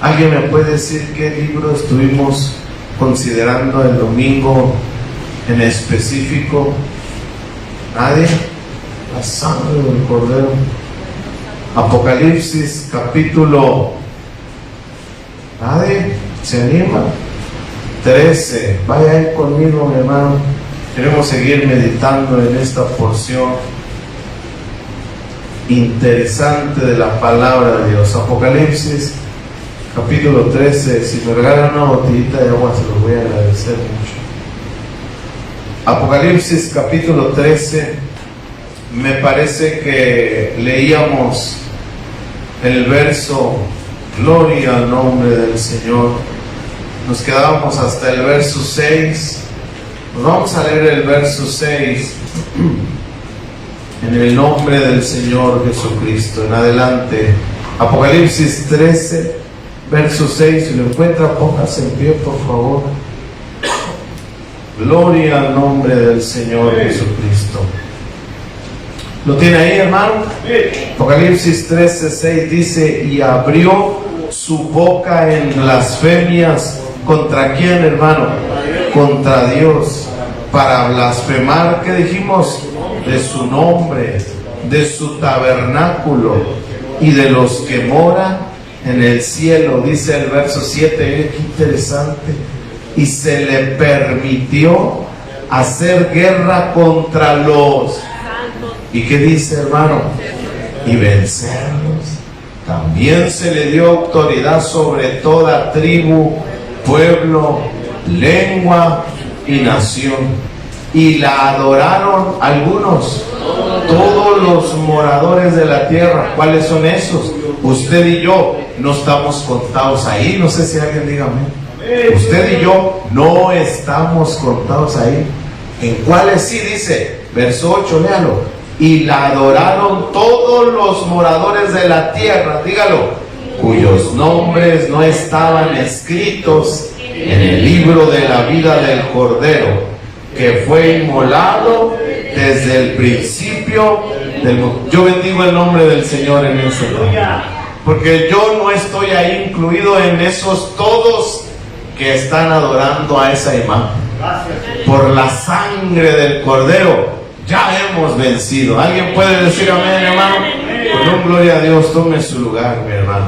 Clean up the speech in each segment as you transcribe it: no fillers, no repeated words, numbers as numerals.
¿Alguien me puede decir qué libro estuvimos considerando el domingo en específico? ¿Nadie? La sangre del Cordero. Apocalipsis capítulo... ¿Nadie? ¿Se anima? 13. Vaya ahí conmigo, mi hermano. Queremos seguir meditando en esta porción interesante de la palabra de Dios. Apocalipsis capítulo 13. Si me regalan una botellita de agua, se los voy a agradecer mucho. Apocalipsis capítulo 13. Me parece que leíamos el verso gloria al nombre del Señor. Nos quedábamos hasta el verso 6. Nos vamos a leer el verso 6 en el nombre del Señor Jesucristo. En adelante, Apocalipsis 13, verso 6. Si lo encuentra, póngase en pie, por favor. Gloria al nombre del Señor Jesucristo. ¿Lo tiene ahí, hermano? Apocalipsis 13, 6 dice: y abrió su boca en blasfemias. ¿Contra quién, hermano? Contra Dios, para blasfemar, ¿qué dijimos? De su nombre, de su tabernáculo y de los que moran en el cielo. Dice el verso 7, qué interesante. Y se le permitió hacer guerra contra los... ¿Y qué dice, hermano? Y vencerlos. También se le dio autoridad sobre toda tribu, pueblo, lengua y nación. Y la adoraron algunos, todos los moradores de la tierra. ¿Cuáles son esos? Usted y yo no estamos contados ahí. No sé si alguien diga amén. Usted y yo no estamos contados ahí. ¿En cuáles sí? Dice, verso 8, léalo. Y la adoraron todos los moradores de la tierra, dígalo, cuyos nombres no estaban escritos en el libro de la vida del Cordero, que fue inmolado desde el principio del mundo. Yo bendigo el nombre del Señor en ese día, porque yo no estoy ahí incluido en esos todos que están adorando a esa imagen. Por la sangre del Cordero ya hemos vencido. ¿Alguien puede decir amén, hermano? Con un gloria a Dios, tome su lugar, mi hermano.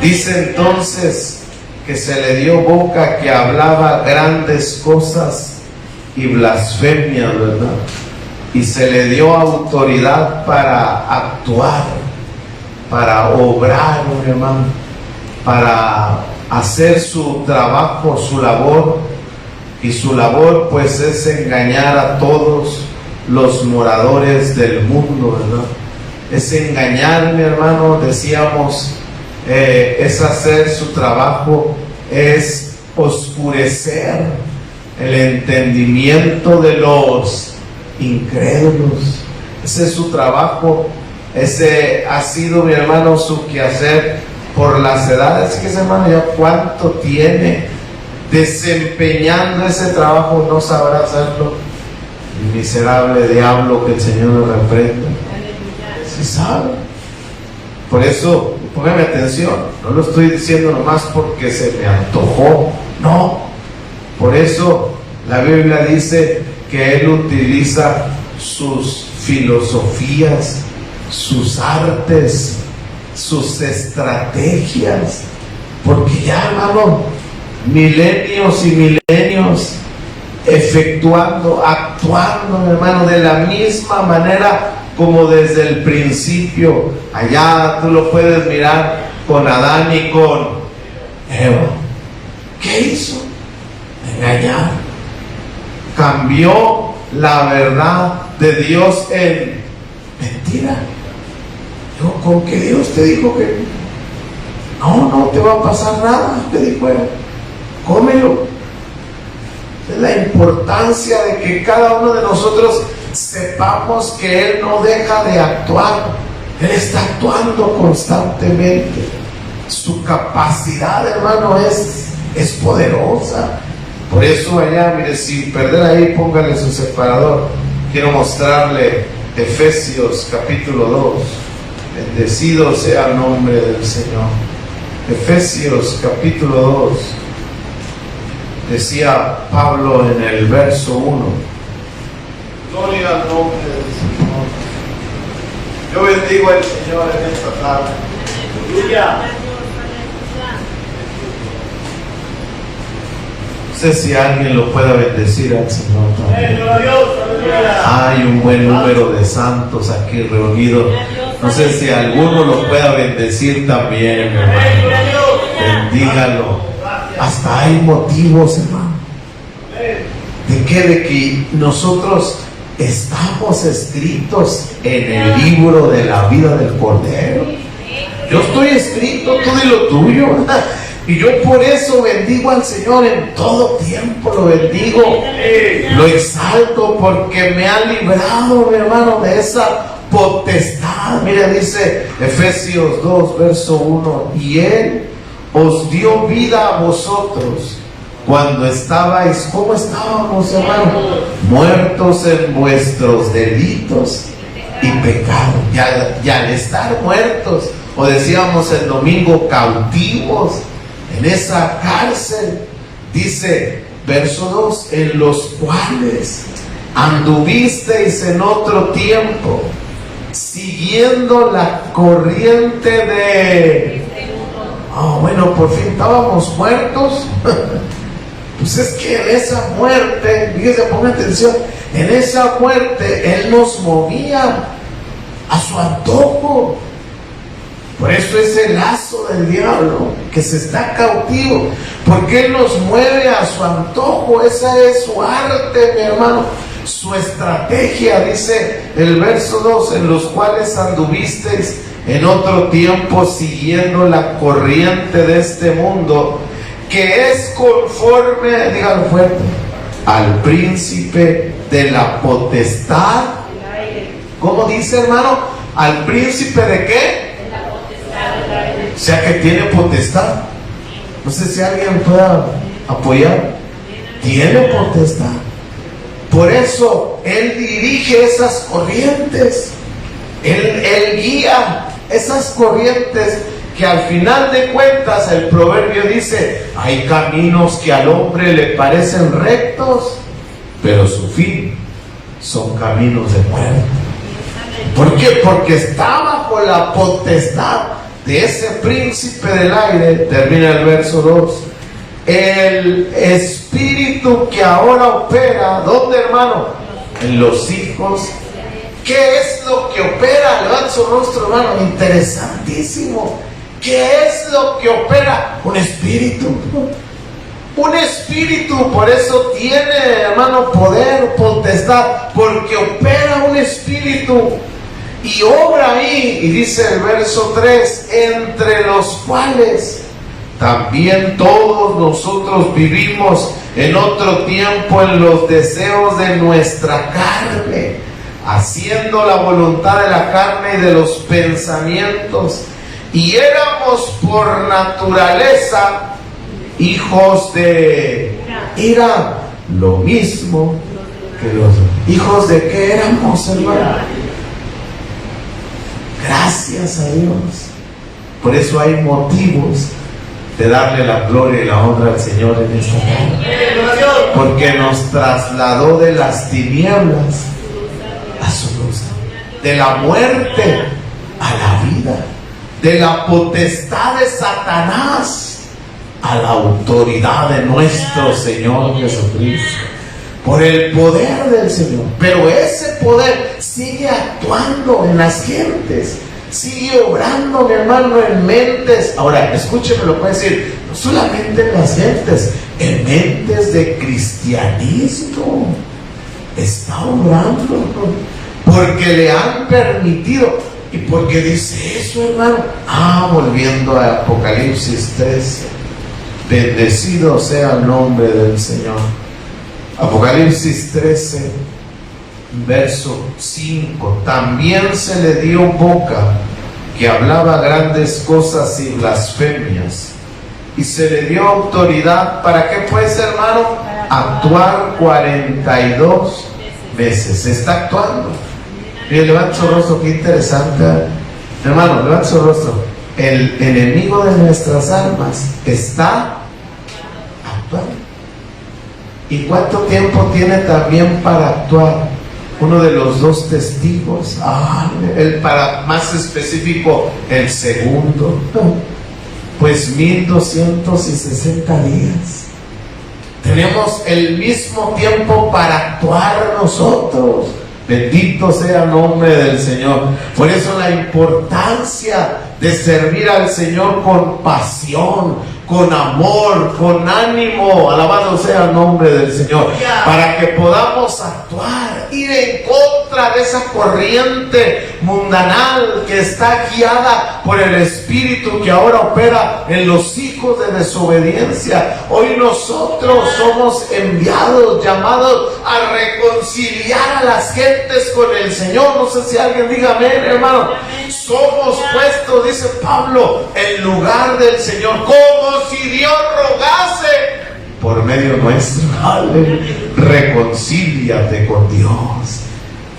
Dice entonces que se le dio boca que hablaba grandes cosas y blasfemias, ¿verdad? Y se le dio autoridad para actuar, para obrar, mi hermano, para hacer su trabajo, su labor. Y su labor pues es engañar a todos los moradores del mundo, ¿verdad? Es engañar, mi hermano, decíamos, es hacer su trabajo, es oscurecer el entendimiento de los incrédulos. Ese es su trabajo, ese ha sido, mi hermano, su quehacer por las edades. Que ese hermano ya cuánto tiene desempeñando ese trabajo, no sabrá hacerlo. El miserable diablo, que el Señor lo reprenda. Sí sabe. Por eso, póngame atención, no lo estoy diciendo nomás porque se me antojó, no. Por eso la Biblia dice que Él utiliza sus filosofías, sus artes, sus estrategias, porque ya, hermano, milenios y milenios efectuando, actuando, hermano, de la misma manera como desde el principio. Allá tú lo puedes mirar con Adán y con Eva. ¿Qué hizo? Engañar. Cambió la verdad de Dios en mentira. Digo, ¿con qué Dios te dijo que no te va a pasar nada? Te dijo él. Cómelo. Es la importancia de que cada uno de nosotros sepamos que Él no deja de actuar. Él está actuando constantemente. Su capacidad, hermano, es poderosa. Por eso allá, mire, sin perder ahí, póngale su separador. Quiero mostrarle Efesios capítulo 2. Bendecido sea el nombre del Señor. Efesios capítulo 2, decía Pablo en el verso 1. Gloria al nombre del Señor. Yo bendigo al Señor en esta tarde. Aleluya. No sé si alguien lo pueda bendecir al Señor también. Hay un buen número de santos aquí reunidos. No sé si alguno lo pueda bendecir también, hermano. Bendígalo. Hasta hay motivos, hermano. ¿De qué? De que nosotros estamos escritos en el libro de la vida del Cordero. Yo estoy escrito, tú di lo tuyo. Y yo por eso bendigo al Señor en todo tiempo, lo bendigo, lo exalto, porque me ha librado, mi hermano, de esa potestad. Mira, dice Efesios 2, verso 1, y Él os dio vida a vosotros cuando estabais, ¿cómo estábamos, hermano? Muertos en vuestros delitos y pecados. Y al estar muertos, o decíamos el domingo, cautivos en esa cárcel, dice verso 2, en los cuales anduvisteis en otro tiempo, siguiendo la corriente de... bueno, por fin estábamos muertos. Pues es que en esa muerte, fíjese, ponga atención, en esa muerte Él nos movía a su antojo. Por eso es el lazo del diablo, que se está cautivo, porque Él nos mueve a su antojo. Esa es su arte, mi hermano, su estrategia. Dice el verso 2, en los cuales anduvisteis en otro tiempo, siguiendo la corriente de este mundo, que es conforme, dígalo fuerte, al príncipe de la potestad. ¿Cómo dice, hermano? ¿Al príncipe de qué? O sea que tiene potestad. No sé si alguien pueda apoyar. Tiene potestad. Por eso Él dirige esas corrientes. Él guía esas corrientes, que al final de cuentas el proverbio dice: hay caminos que al hombre le parecen rectos, pero su fin son caminos de muerte. ¿Por qué? Porque está bajo la potestad de ese príncipe del aire. Termina el verso 2. El espíritu que ahora opera, ¿dónde, hermano? En los hijos. ¿Qué es lo que opera? Levanta su rostro, hermano. Interesantísimo. ¿Qué es lo que opera? Un espíritu. Un espíritu. Por eso tiene, hermano, poder, potestad, porque opera un espíritu y obra ahí. Y dice el verso 3, entre los cuales también todos nosotros vivimos en otro tiempo en los deseos de nuestra carne, haciendo la voluntad de la carne y de los pensamientos, y éramos por naturaleza hijos de ira, lo mismo que los hijos de que éramos, hermano. Gracias a Dios. Por eso hay motivos de darle la gloria y la honra al Señor en esta tarde, porque nos trasladó de las tinieblas a su luz, de la muerte a la vida, de la potestad de Satanás a la autoridad de nuestro Señor Jesucristo, por el poder del Señor. Pero ese poder sigue actuando en las gentes, sigue obrando, mi hermano, en mentes. Ahora, escúcheme, lo puede decir, no solamente en las gentes, en mentes de cristianismo está obrando, porque le han permitido. ¿Y por qué dice eso, hermano? Volviendo a Apocalipsis 13, bendecido sea el nombre del Señor. Apocalipsis 13, verso 5, también se le dio boca que hablaba grandes cosas y blasfemias, y se le dio autoridad, ¿para qué pues, hermano? Actuar 42 veces. Está actuando. Mire, levanta su rostro, qué interesante, hermano, levanta su rostro. el enemigo de nuestras almas está actuando. ¿Y cuánto tiempo tiene también para actuar? Uno de los dos testigos, para más específico, el segundo, pues 1260 días. Tenemos el mismo tiempo para actuar nosotros. Bendito sea el nombre del Señor. Por eso la importancia de servir al Señor con pasión, con amor, con ánimo. Alabado sea el nombre del Señor. Para que podamos actuar, ir en contra de esa corriente mundanal que está guiada por el Espíritu que ahora opera en los hijos de desobediencia. Hoy nosotros somos enviados, llamados a reconciliar a las gentes con el Señor. No sé si alguien diga amén, hermano. Somos puestos, dice Pablo, en lugar del Señor, como si Dios rogase por medio nuestro. Reconcíliate con Dios.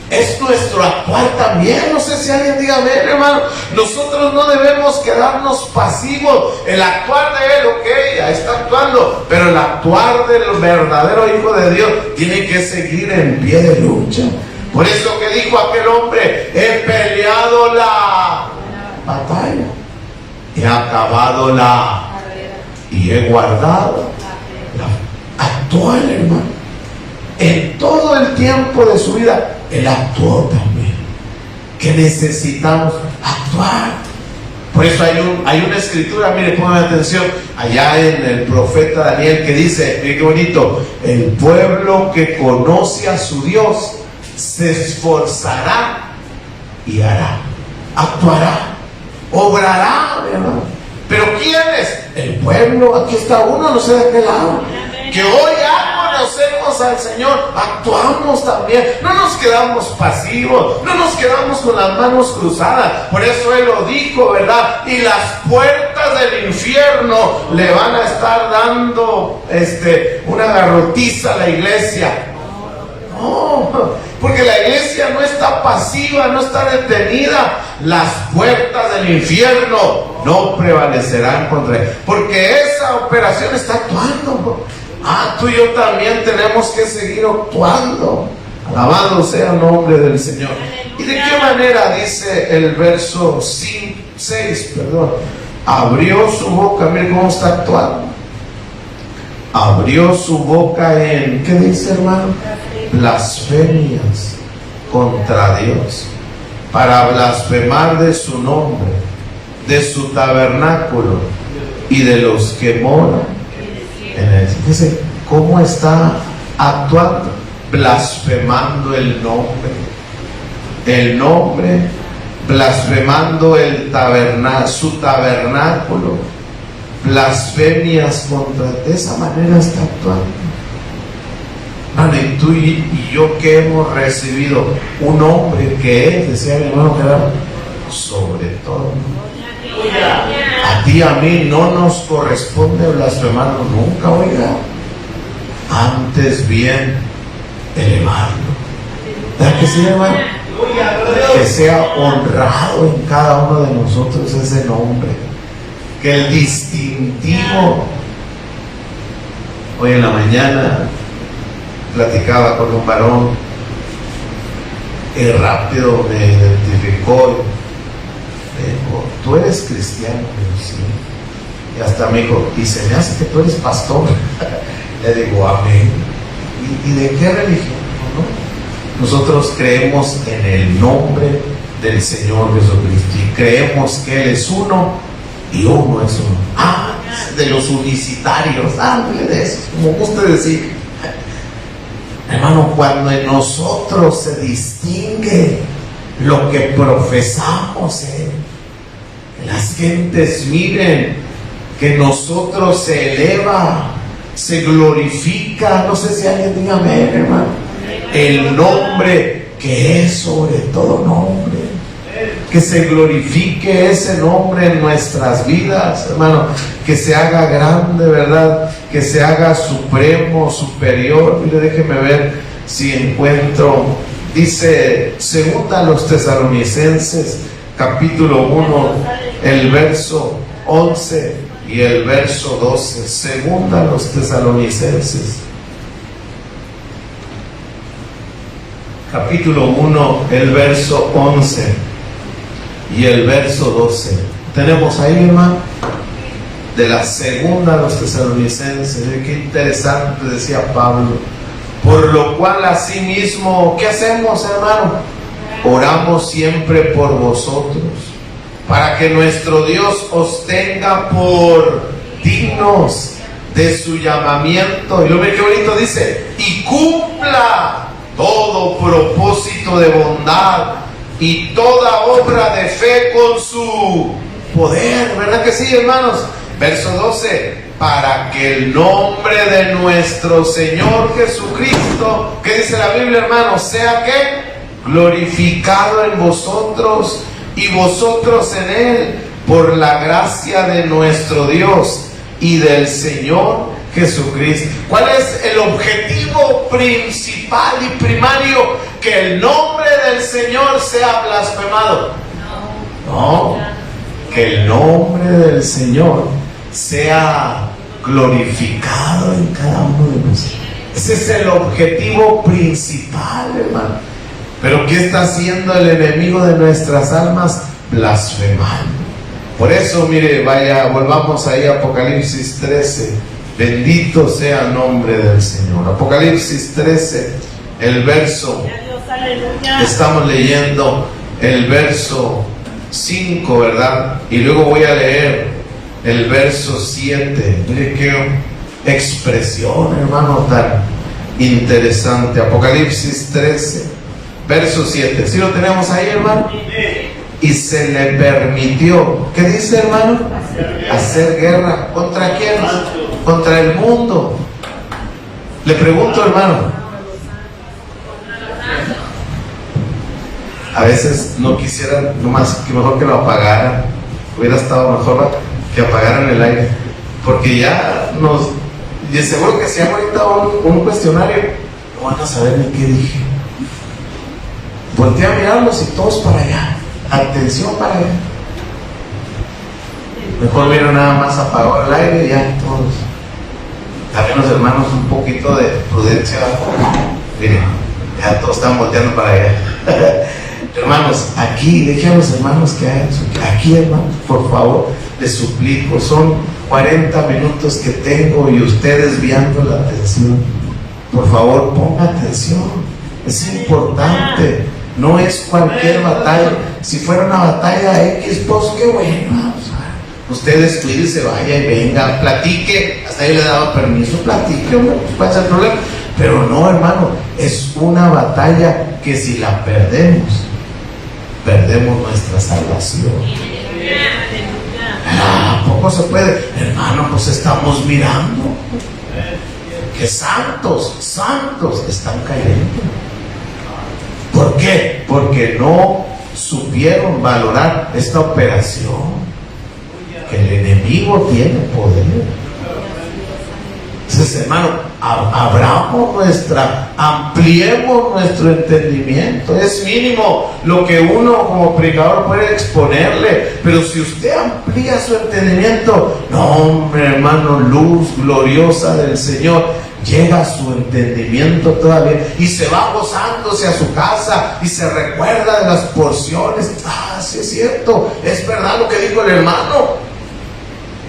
Es nuestro actuar también. No sé si alguien diga amén, hermano. Nosotros no debemos quedarnos pasivos. El actuar de Él, ok, ya está actuando, pero el actuar del verdadero Hijo de Dios tiene que seguir en pie de lucha. Por eso que dijo aquel hombre: he peleado la batalla, he acabado y he guardado la actual, hermano. En todo el tiempo de su vida, Él actuó también. Que necesitamos actuar. Por eso hay una escritura, mire, pongan atención, allá en el profeta Daniel, que dice, mire qué bonito: el pueblo que conoce a su Dios se esforzará y hará, actuará, obrará, hermano. Pero ¿quién es? El pueblo. Aquí está uno, no sé de qué lado, que hoy ya conocemos al Señor, actuamos también. No nos quedamos pasivos, no nos quedamos con las manos cruzadas. Por eso Él lo dijo, ¿verdad? Y las puertas del infierno le van a estar dando una garrotiza a la iglesia. No, porque la iglesia no está pasiva, no está detenida. Las puertas del infierno no prevalecerán contra él, porque esa operación está actuando. Tú y yo también tenemos que seguir actuando. Alabado sea el nombre del Señor. ¿Y de qué manera dice el verso 6? Abrió su boca, mire cómo está actuando. Abrió su boca en, ¿qué dice, hermano? Blasfemias contra Dios, para blasfemar de su nombre, de su tabernáculo y de los que moran en él. Dice, ¿cómo está actuando? Blasfemando el nombre, blasfemando su tabernáculo, blasfemias contra. De esa manera está actuando. Y tú y yo, que hemos recibido un hombre que es, decía mi hermano, que era sobre todo. A ti y a mí no nos corresponde blasfemarlo nunca, oiga. Antes bien, elevarlo. ¿Verdad que sí, hermano? Que sea honrado en cada uno de nosotros ese nombre. Que el distintivo. Hoy en la mañana platicaba con un varón y rápido me identificó. Me dijo, ¿tú eres cristiano? Yo, sí. Y hasta me dijo, y se me hace que tú eres pastor. Le digo, amén. ¿Y de qué religión? ¿No? Nosotros creemos en el nombre del Señor Jesucristo y creemos que Él es uno y uno es uno. De los unicitarios, de esos, como guste decir. Hermano, cuando en nosotros se distingue lo que profesamos, que las gentes miren que nosotros se eleva, se glorifica, no sé si alguien diga amén, hermano, el nombre que es sobre todo nombre, que se glorifique ese nombre en nuestras vidas, hermano, que se haga grande, ¿verdad? Que se haga supremo, superior. Mire, déjeme ver si encuentro, dice segunda a los Tesalonicenses, capítulo 1, el verso 11 y el verso 12. Segunda a los Tesalonicenses, capítulo 1, el verso 11 y el verso 12. Tenemos ahí, hermano, de la segunda a los Tesalonicenses. Qué interesante, decía Pablo. Por lo cual asimismo, ¿qué hacemos, hermano? Oramos siempre por vosotros, para que nuestro Dios os tenga por dignos de su llamamiento. Y lo ve que bonito dice, y cumpla todo propósito de bondad y toda obra de fe con su poder. ¿Verdad que sí, hermanos? Verso 12, para que el nombre de nuestro Señor Jesucristo, ¿qué dice la Biblia, hermanos? Sea que glorificado en vosotros y vosotros en Él, por la gracia de nuestro Dios y del Señor Jesucristo. ¿Cuál es el objetivo principal y primario? Que el nombre del Señor sea blasfemado. No, que el nombre del Señor sea glorificado en cada uno de nosotros. Ese es el objetivo principal, hermano. Pero ¿qué está haciendo el enemigo de nuestras almas? Blasfemando. Por eso, mire, volvamos ahí a Apocalipsis 13. Bendito sea el nombre del Señor. Apocalipsis 13, el verso, estamos leyendo el verso 5, ¿verdad? Y luego voy a leer el verso 7. Mire qué expresión, hermano, tan interesante. Apocalipsis 13, verso 7. ¿Sí lo tenemos ahí, hermano? Y se le permitió, ¿qué dice, hermano? Hacer guerra. ¿Contra quién? Contra el mundo. Le pregunto, hermano, a veces no quisieran, nomás que mejor que lo apagaran. Hubiera estado mejor que apagaran el aire, porque ya y seguro que si hago ahorita un cuestionario, no van a saber ni qué dije. Volteé a mirarlos y todos para allá, atención para allá. Mejor vieron nada más apagado el aire y ya todos. También los hermanos un poquito de prudencia. Miren, ya todos están volteando para allá. Hermanos, aquí, dejen a los hermanos que hagan eso. Aquí, hermanos, por favor, les suplico, son 40 minutos que tengo y usted desviando la atención. Por favor, ponga atención. Es importante. No es cualquier batalla. Si fuera una batalla X, pues qué bueno. Usted descuide, vaya y venga, platique. Hasta ahí le he dado permiso, platique, hombre, pues cuál es el problema. Pero no, hermano, es una batalla que si la perdemos, perdemos nuestra salvación. ¿A poco se puede? Hermano, pues estamos mirando que santos están cayendo. ¿Por qué? Porque no supieron valorar esta operación, que el enemigo tiene poder. Entonces, hermano, ampliemos nuestro entendimiento. Es mínimo lo que uno como predicador puede exponerle, pero si usted amplía su entendimiento, no, hombre, hermano, luz gloriosa del Señor llega a su entendimiento todavía y se va gozándose a su casa y se recuerda de las porciones. Sí es cierto, es verdad lo que dijo el hermano,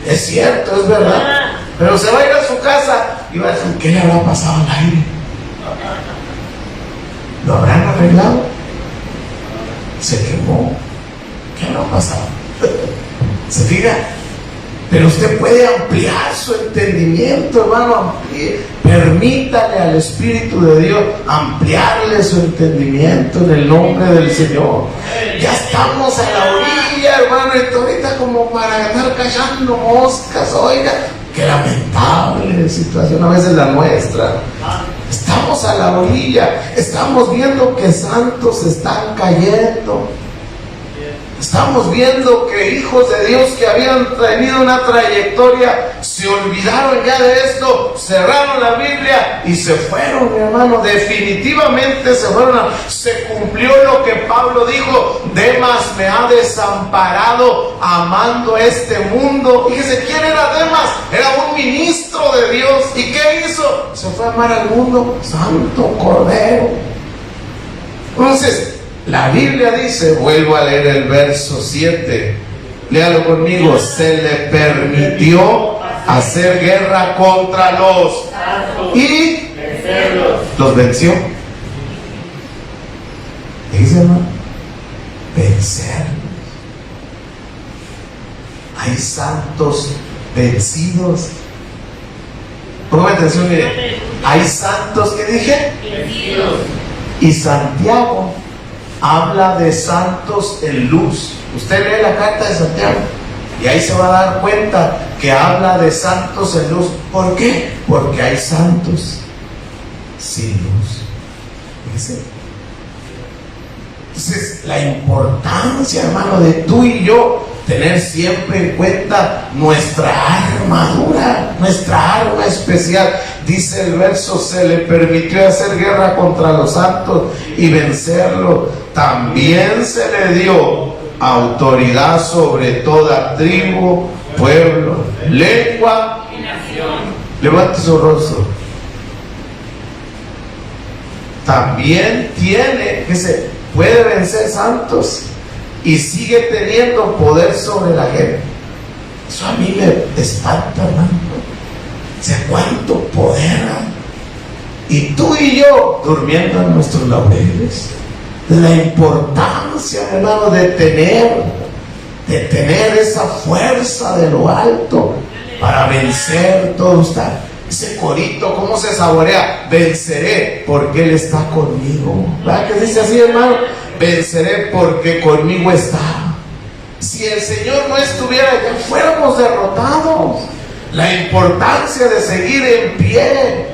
es cierto, es verdad. Pero se va a ir a su casa y va a decir, ¿qué le habrá pasado al aire? ¿Lo habrán arreglado? Se quemó. ¿Qué habrá pasado? ¿Se fija? Pero usted puede ampliar su entendimiento, hermano. Permítale al Espíritu de Dios ampliarle su entendimiento en el nombre del Señor. Ya estamos a la orilla, hermano, y ahorita como para estar callando moscas. Oiga, qué lamentable situación a veces la nuestra. Estamos a la orilla, estamos viendo que santos están cayendo. Estamos viendo que hijos de Dios que habían tenido una trayectoria se olvidaron ya de esto, cerraron la Biblia y se fueron, mi hermano. Definitivamente se fueron. Se cumplió lo que Pablo dijo: Demas me ha desamparado amando este mundo. Fíjese, ¿quién era Demas? Era un ministro de Dios. ¿Y qué hizo? Se fue a amar al mundo. Santo Cordero. Entonces, la Biblia dice, vuelvo a leer el verso 7, léalo conmigo: se le permitió hacer guerra contra los y los venció. ¿Qué dice, hermano? Vencer. Hay santos vencidos. Pongan atención, mire. Hay santos, ¿qué dije? Vencidos. Y Santiago habla de santos en luz. Usted lee la carta de Santiago y ahí se va a dar cuenta que habla de santos en luz. ¿Por qué? Porque hay santos sin luz. Fíjese. Entonces, la importancia, hermano, de tú y yo tener siempre en cuenta nuestra armadura, nuestra arma especial. Dice el verso: se le permitió hacer guerra contra los santos y vencerlo. También se le dio autoridad sobre toda tribu, pueblo, lengua y nación. Levante su rostro. También tiene, que se puede vencer santos y sigue teniendo poder sobre la gente. Eso a mí me espanta, hermano. O sea, cuánto poder hay. Y tú y yo durmiendo en nuestros laureles. La importancia, hermano, de tener esa fuerza de lo alto para vencer todo. Ese corito, ¿cómo se saborea? Venceré porque Él está conmigo. ¿Verdad que dice así, hermano? Venceré porque conmigo está. Si el Señor no estuviera, ya fuéramos derrotados. La importancia de seguir en pie.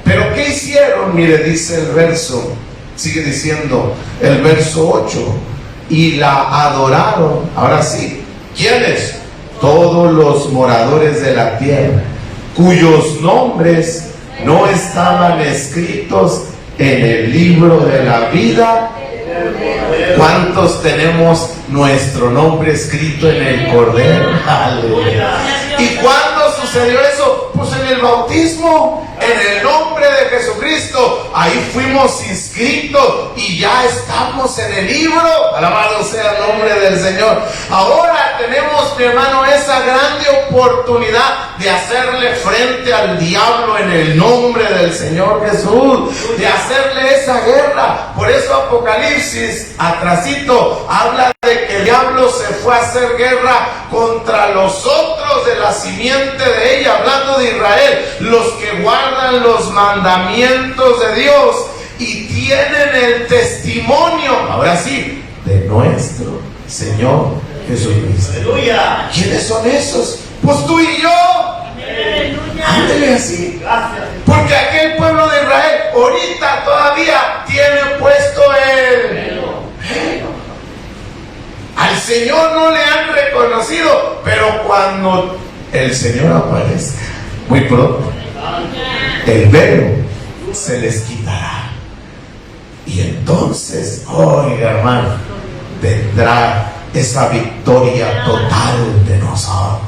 Pero ¿qué hicieron? Mire, dice el verso, sigue diciendo el verso 8: y la adoraron. Ahora sí, ¿quiénes? Todos los moradores de la tierra, cuyos nombres no estaban escritos en el libro de la vida. ¿Cuántos tenemos nuestro nombre escrito en el Cordero? Aleluya. ¿Y cuándo sucedió eso? Pues en el bautismo, en el nombre de Jesucristo. Ahí fuimos inscritos y ya estamos en el libro. Alabado sea el nombre del Señor. Ahora tenemos, mi hermano, esa grande oportunidad de hacerle frente al diablo en el nombre del Señor Jesús, de hacerle esa guerra. Por eso Apocalipsis, atrasito, habla de que el diablo se fue a hacer guerra contra los otros de la simiente de ella, hablando de Israel, los que guardan los mandamientos de Dios y tienen el testimonio, ahora sí, de nuestro Señor Jesucristo. ¡Aleluya! ¿Quiénes son esos? Pues tú y yo. Ándele así. Gracias. Porque aquel pueblo de Israel ahorita todavía tiene puesto el velo. Al Señor no le han reconocido, pero cuando el Señor aparezca, muy pronto, el velo se les quitará. Y entonces, oiga, hermano, vendrá esa victoria total de nosotros.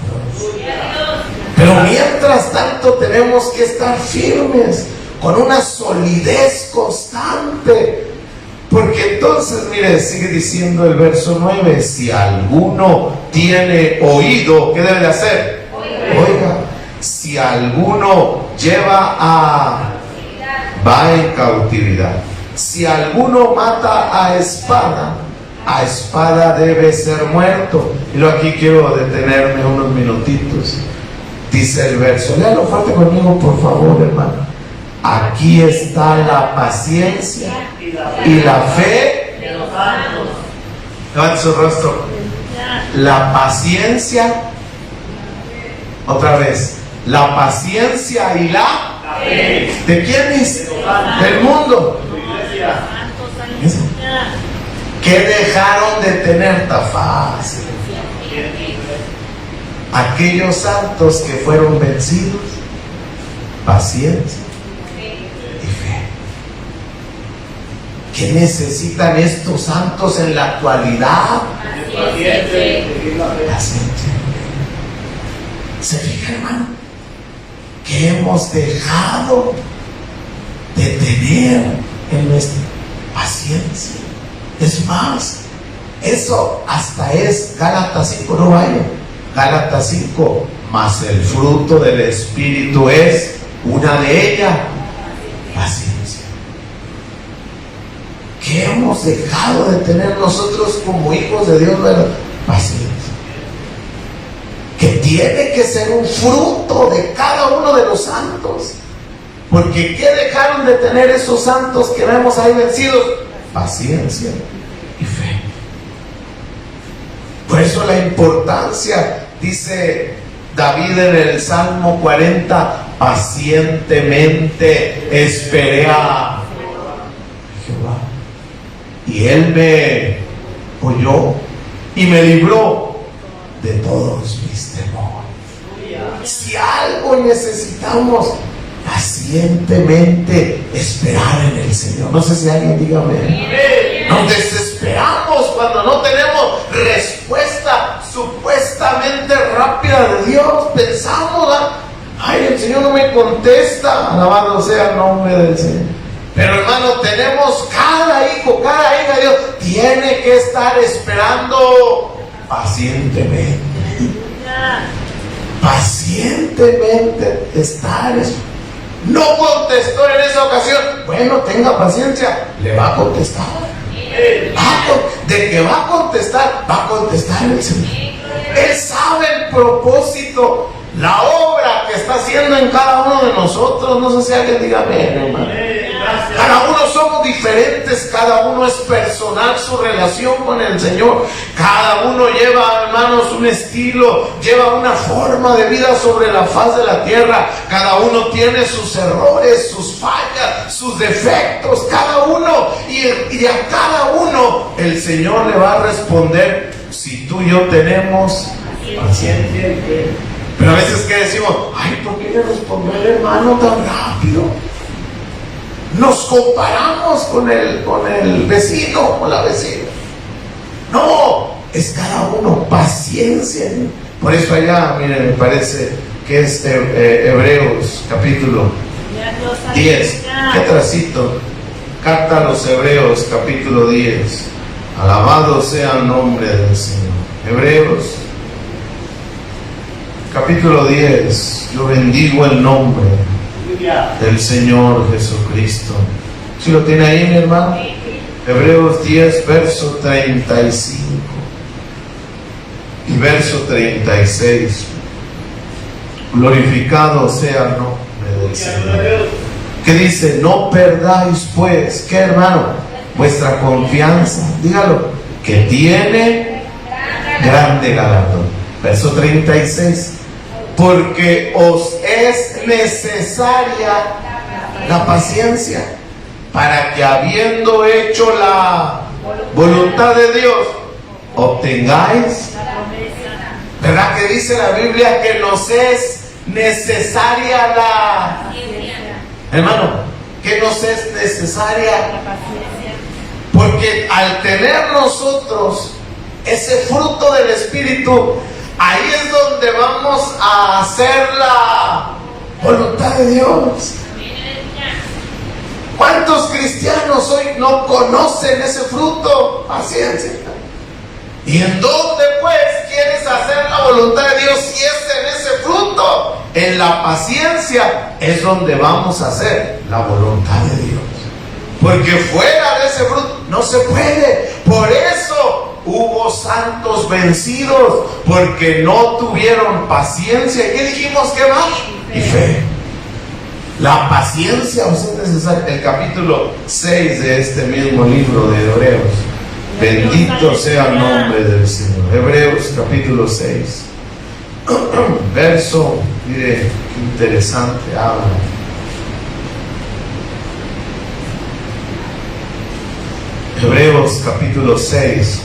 Pero mientras tanto tenemos que estar firmes, con una solidez constante. Porque entonces, mire, sigue diciendo el verso 9: si alguno tiene oído, ¿qué debe de hacer? Oiga, si alguno va en cautividad. Si alguno mata a espada debe ser muerto. Y lo aquí quiero detenerme unos minutitos. Dice el verso, léalo fuerte conmigo, por favor, hermano. Aquí está la paciencia y la fe de los santos. Levante su rostro. La paciencia, otra vez, la paciencia y la fe. ¿De quién es? Del mundo. Que ¿Qué dejaron de tener? Tan fácil. Aquellos santos que fueron vencidos, paciencia y fe. ¿Qué necesitan estos santos en la actualidad? Paciencia. ¿Se fija, hermano? Que hemos dejado de tener en nuestra paciencia. Es más, eso hasta es Gálatas 5, no vaya. Gálatas 5, mas el fruto del Espíritu es una de ellas, paciencia. ¿Qué hemos dejado de tener nosotros como hijos de Dios? ¿Verdad? Paciencia. Que tiene que ser un fruto de cada uno de los santos. Porque ¿qué dejaron de tener esos santos que vemos ahí vencidos? Paciencia y fe. Por eso la importancia, dice David en el Salmo 40, pacientemente esperé a Jehová, y Él me oyó y me libró de todos mis temores. Si algo necesitamos, pacientemente esperar en el Señor. No sé si alguien diga amén. Nos desesperamos cuando no tenemos respuesta supuestamente rápida de Dios. Pensamos, ay, el Señor no me contesta. Alabado sea el nombre del Señor. Pero hermano, tenemos cada hijo, cada hija de Dios tiene que estar esperando pacientemente. Pacientemente estar esperando. No contestó en esa ocasión. Bueno, tenga paciencia, le va a contestar. De que va a contestar el Señor. Él sabe el propósito, la obra que está haciendo en cada uno de nosotros. No sé si alguien diga amén, hermano. Cada uno somos diferentes, cada uno es personal su relación con el Señor. Cada uno lleva, hermanos, un estilo, lleva una forma de vida sobre la faz de la tierra. Cada uno tiene sus errores, sus fallas, sus defectos, cada uno. Y a cada uno el Señor le va a responder si tú y yo tenemos paciencia. Pero a veces que decimos, ay, ¿por qué le respondió el hermano tan rápido? Nos comparamos con el vecino, con la vecina. No, es cada uno, paciencia. Por eso allá, miren, me parece que es Hebreos capítulo 10. ¿Qué tracito? Carta a los Hebreos capítulo 10. Alabado sea el nombre del Señor. Hebreos capítulo 10. Yo bendigo el nombre del Señor Jesucristo. ¿Sí lo tiene ahí, mi hermano? Hebreos 10, verso 35 y verso 36. Glorificado sea el nombre del Señor. ¿Qué dice? No perdáis pues, ¿qué, hermano? Vuestra confianza, dígalo, que tiene grande galardón. Verso 36. Porque os es necesaria la paciencia, para que habiendo hecho la voluntad de Dios, obtengáis. ¿Verdad que dice la Biblia que nos es necesaria la... Hermano, que nos es necesaria? Porque al tener nosotros ese fruto del Espíritu, ahí es donde vamos a hacer la voluntad de Dios. ¿Cuántos cristianos hoy no conocen ese fruto? Paciencia. ¿Y en dónde pues quieres hacer la voluntad de Dios si es en ese fruto? En la paciencia es donde vamos a hacer la voluntad de Dios. Porque fuera de ese fruto no se puede. Por eso hubo santos vencidos, porque no tuvieron paciencia. ¿Qué dijimos que va? Y fe. La paciencia es necesaria. El capítulo 6 de este mismo libro de Hebreos. Bendito sea el nombre del Señor. Hebreos capítulo 6. Verso, mire, qué interesante habla. Hebreos capítulo 6,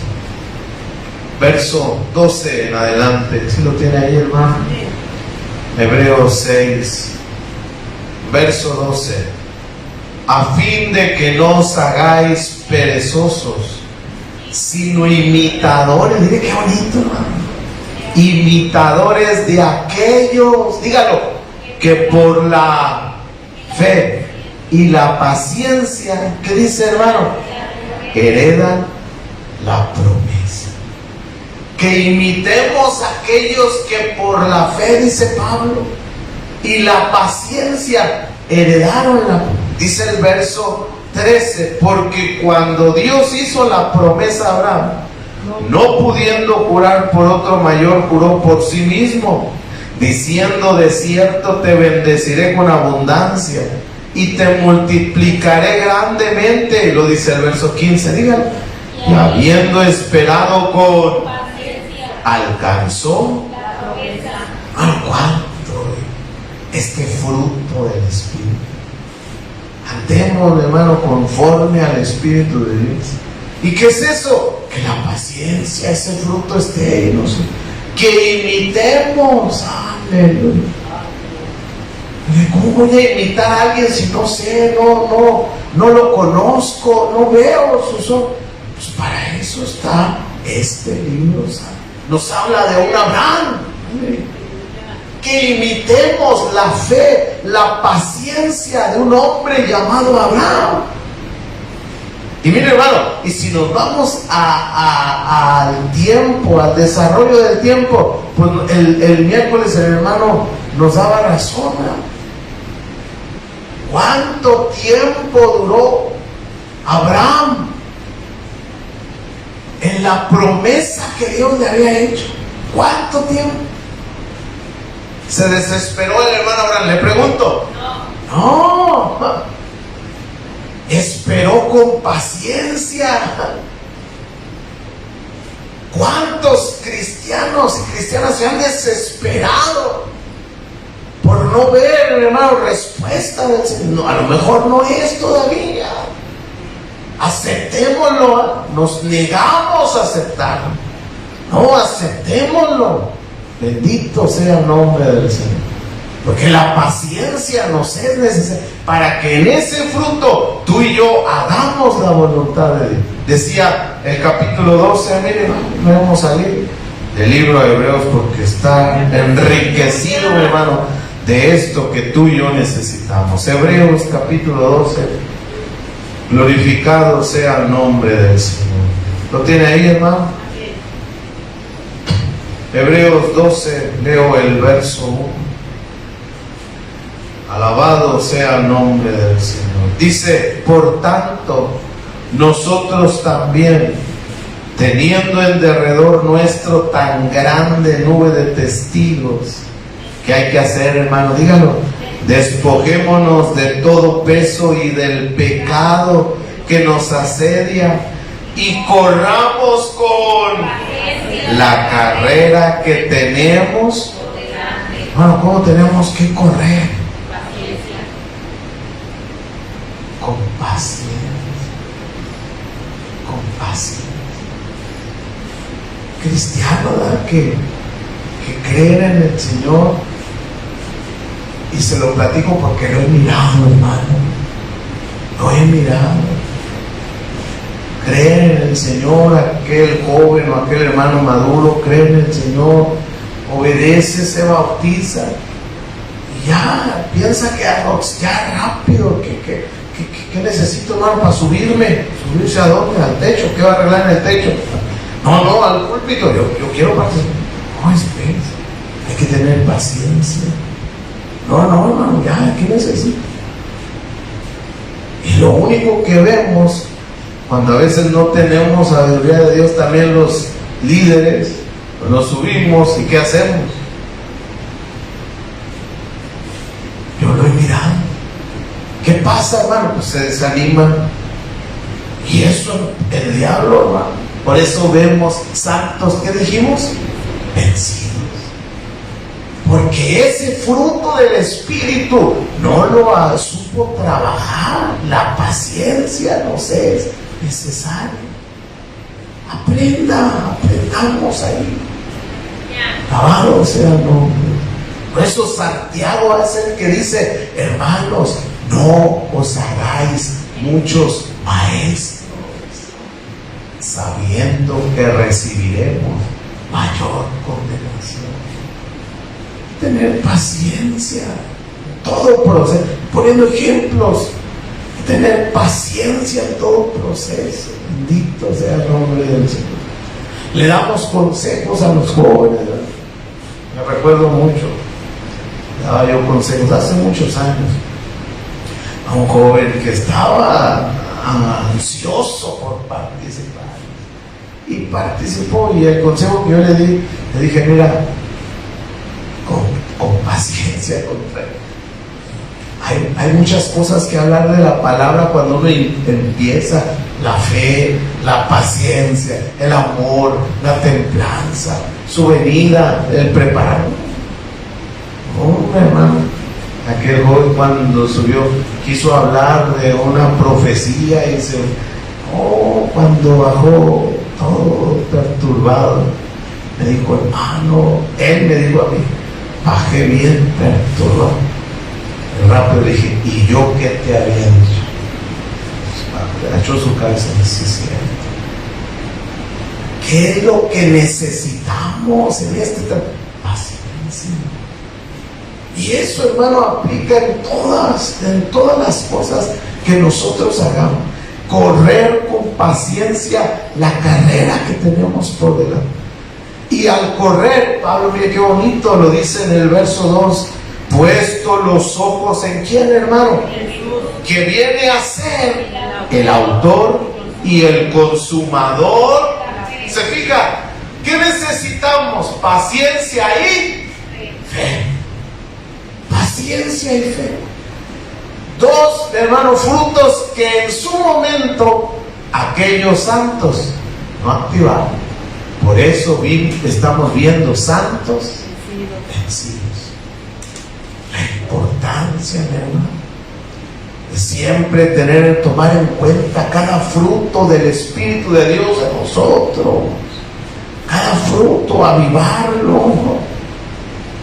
verso 12 en adelante. ¿Sí lo tiene ahí, hermano? Hebreos 6, verso 12. A fin de que no os hagáis perezosos, sino imitadores. Mire qué bonito, hermano. Imitadores de aquellos, dígalo, que por la fe y la paciencia, ¿qué dice, hermano? Heredan la promesa. Que imitemos a aquellos que por la fe, dice Pablo, y la paciencia heredaron la promesa. Dice el verso 13, porque cuando Dios hizo la promesa a Abraham, no pudiendo jurar por otro mayor, juró por sí mismo, diciendo: de cierto te bendeciré con abundancia y te multiplicaré grandemente. Lo dice el verso 15, dígalo. Y habiendo esperado con paciencia, alcanzó la promesa. ¿A cuánto? Este fruto del Espíritu. Andemos, hermano, conforme al Espíritu de Dios. ¿Y qué es eso? Que la paciencia, ese fruto esté en nosotros. Que imitemos. Aleluya. ¿Cómo voy a imitar a alguien si no sé, no lo conozco, no veo sus ojos? Pues para eso está este libro. Nos habla de un Abraham. Que imitemos la fe, la paciencia de un hombre llamado Abraham. Y mire, hermano, y si nos vamos al tiempo, al desarrollo del tiempo, pues el miércoles el hermano nos daba razón, ¿no? ¿Cuánto tiempo duró Abraham en la promesa que Dios le había hecho? ¿Cuánto tiempo? ¿Se desesperó el hermano Abraham? Le pregunto. No. Esperó con paciencia. ¿Cuántos cristianos y cristianas se han desesperado por no ver, hermano, respuesta del Señor? No, a lo mejor no es todavía. Aceptémoslo. Nos negamos a aceptarlo. No, aceptémoslo. Bendito sea el nombre del Señor. Porque la paciencia nos es necesaria para que en ese fruto tú y yo hagamos la voluntad de Dios. Decía el capítulo 12, miren, no vamos a salir del libro de Hebreos porque está enriquecido, hermano, de esto que tú y yo necesitamos. Hebreos capítulo 12, glorificado sea el nombre del Señor. ¿Lo tiene ahí, hermano? Hebreos 12, leo el verso 1. Alabado sea el nombre del Señor. Dice: por tanto, nosotros también, teniendo en derredor nuestro tan grande nube de testigos, ¿qué hay que hacer, hermano? Dígalo. Despojémonos de todo peso y del pecado que nos asedia, y corramos con la carrera que tenemos. Bueno, ¿cómo tenemos que correr? Con paciencia. Con paciencia. Cristiano, ¿verdad? Que creen en el Señor. Y se lo platico porque lo he mirado, hermano. Lo he mirado. Creen en el Señor, aquel joven o aquel hermano maduro, cree en el Señor, obedece, se bautiza, y ya piensa que ya rápido, ¿qué necesito, hermano, para subirse a dónde? Al techo. ¿Qué va a arreglar en el techo? No, al púlpito. Yo quiero participar. No, espera, hay que tener paciencia. No, hermano, ya, ¿qué necesito? Y lo único que vemos cuando a veces no tenemos sabiduría de Dios, también los líderes, pues nos subimos y ¿qué hacemos? Yo lo he mirado. ¿Qué pasa, hermano? Pues se desaniman. Y eso, el diablo, hermano. Por eso vemos santos, ¿qué dijimos? Vencidos. Porque ese fruto del Espíritu no lo supo trabajar. La paciencia, no sé. necesario. Aprendamos ahí. Alabado sea el nombre. Por eso Santiago es el que dice: hermanos, no os hagáis muchos maestros, sabiendo que recibiremos mayor condenación. Tener paciencia en todo proceso, poniendo ejemplos, tener paciencia en todo proceso. Bendito sea el nombre del Señor. Le damos consejos a los jóvenes, ¿verdad? Me recuerdo mucho, daba yo consejos hace muchos años a un joven que estaba ansioso por participar, y participó, y el consejo que yo le di, le dije: mira, con paciencia, con fe. Hay muchas cosas que hablar de la palabra cuando uno empieza: la fe, la paciencia, el amor, la templanza, su venida, el preparar. Hermano, aquel joven cuando subió quiso hablar de una profecía y cuando bajó todo perturbado, me dijo: hermano, él me dijo a mí, bajé bien perturbado. Rápido le dije: ¿y yo qué te había dicho? Agachó su cabeza y dice: sí, cierto. ¿Qué es lo que necesitamos en este tiempo? Paciencia. Y eso, hermano, aplica en todas las cosas que nosotros hagamos. Correr con paciencia la carrera que tenemos por delante. Y al correr, Pablo, mire qué bonito lo dice en el verso 2: puesto los ojos en quién, hermano, que viene a ser el autor y el consumador. ¿Se fija? ¿Qué necesitamos? Paciencia y fe. Paciencia y fe. Dos, hermano, frutos que en su momento aquellos santos no activaron. Por eso estamos viendo santos vencidos. La importancia, mi hermano, de siempre tomar en cuenta cada fruto del Espíritu de Dios en nosotros. Cada fruto, avivarlo.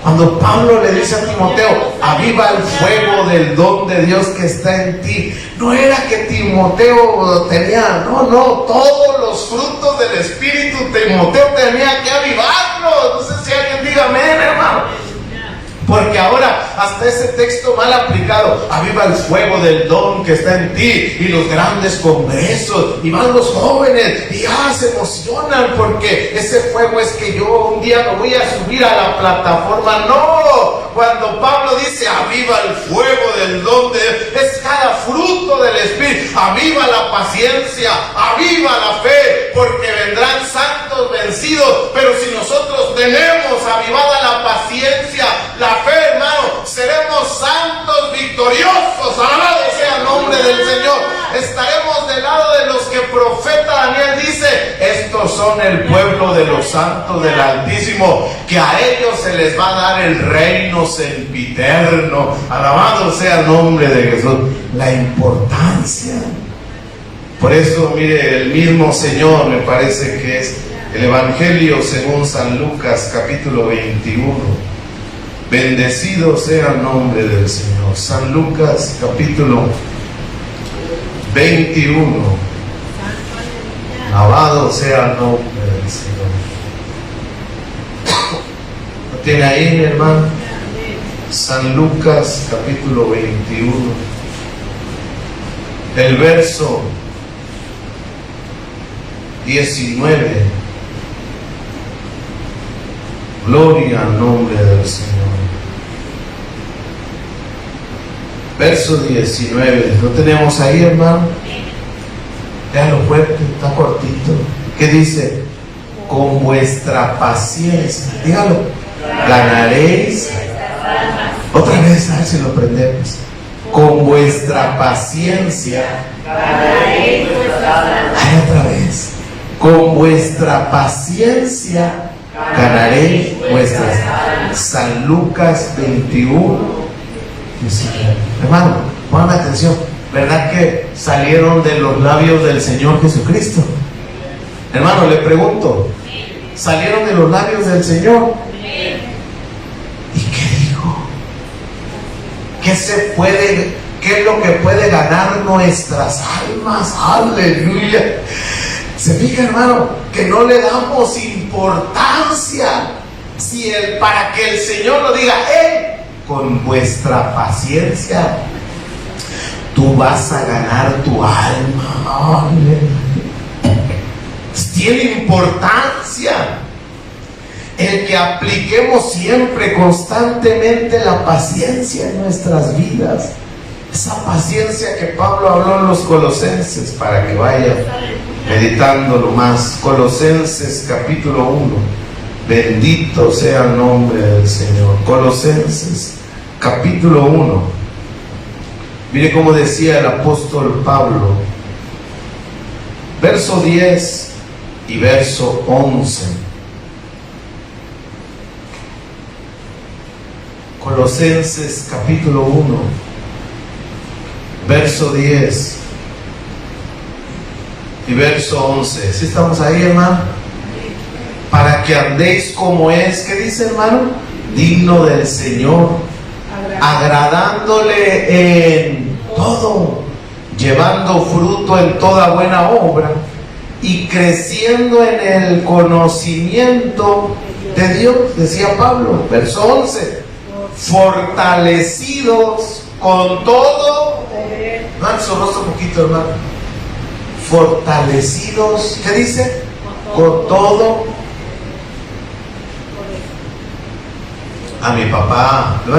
Cuando Pablo le dice a Timoteo: aviva el fuego del don de Dios que está en ti, no era que Timoteo tenía, no, todos los frutos del Espíritu Timoteo tenía que avivarlos. No sé si alguien diga amén, hermano. Porque ahora hasta ese texto mal aplicado: aviva el fuego del don que está en ti, y los grandes congresos, y van los jóvenes y se emocionan porque ese fuego es que yo un día me voy a subir a la plataforma. No, cuando Pablo dice aviva el fuego del don de Dios, es cada fruto del Espíritu. Aviva la paciencia, aviva la fe, porque vendrán santos vencidos. Pero si nosotros tenemos avivada la paciencia, la fe, hermano, seremos santos victoriosos. Alabado sea el nombre del Señor. Estaremos del lado de los que el profeta Daniel dice: estos son el pueblo de los santos del Altísimo, que a ellos se les va a dar el reino sempiterno. Alabado sea el nombre de Jesús. La importancia. Por eso, mire, el mismo Señor, me parece que es el Evangelio según San Lucas, capítulo 21. Bendecido sea el nombre del Señor. San Lucas, capítulo 21. Alabado sea el nombre del Señor. ¿Lo tiene ahí, mi hermano? San Lucas, capítulo 21. El verso 19. Gloria al nombre del Señor. Verso 19. ¿Lo tenemos ahí, hermano? Léalo fuerte, está cortito. ¿Qué dice? Con vuestra paciencia, dígalo, ganaréis. Otra vez, a ver si lo aprendemos. Con vuestra paciencia ganaréis vuestras almas. Otra vez. Con vuestra paciencia ganaréis vuestras almas. San Lucas 21, 19. Hermano, pongan atención. ¿verdad que salieron de los labios del Señor Jesucristo? Hermano, le pregunto, ¿salieron de los labios del Señor? ¿Y qué dijo? ¿Qué es lo que puede ganar nuestras almas? Aleluya. Se fija, hermano, que no le damos importancia para que el Señor lo diga. Con vuestra paciencia tú vas a ganar tu alma. Tiene importancia el que apliquemos siempre, constantemente, la paciencia en nuestras vidas. Esa paciencia que Pablo habló en los Colosenses, para que vaya meditándolo más. Colosenses capítulo 1. Bendito sea el nombre del Señor. Colosenses capítulo 1. Mire cómo decía el apóstol Pablo, verso 10 y verso 11. Colosenses capítulo 1, verso 10 y verso 11. ¿Sí estamos ahí, hermano? Para que andéis como es, ¿qué dice, hermano? Digno del Señor, agradándole en todo, llevando fruto en toda buena obra y creciendo en el conocimiento de Dios, decía Pablo, verso 11, fortalecidos con todo. No, su rostro un poquito, hermano. Fortalecidos, ¿qué dice? Con todo. A mi papá, yo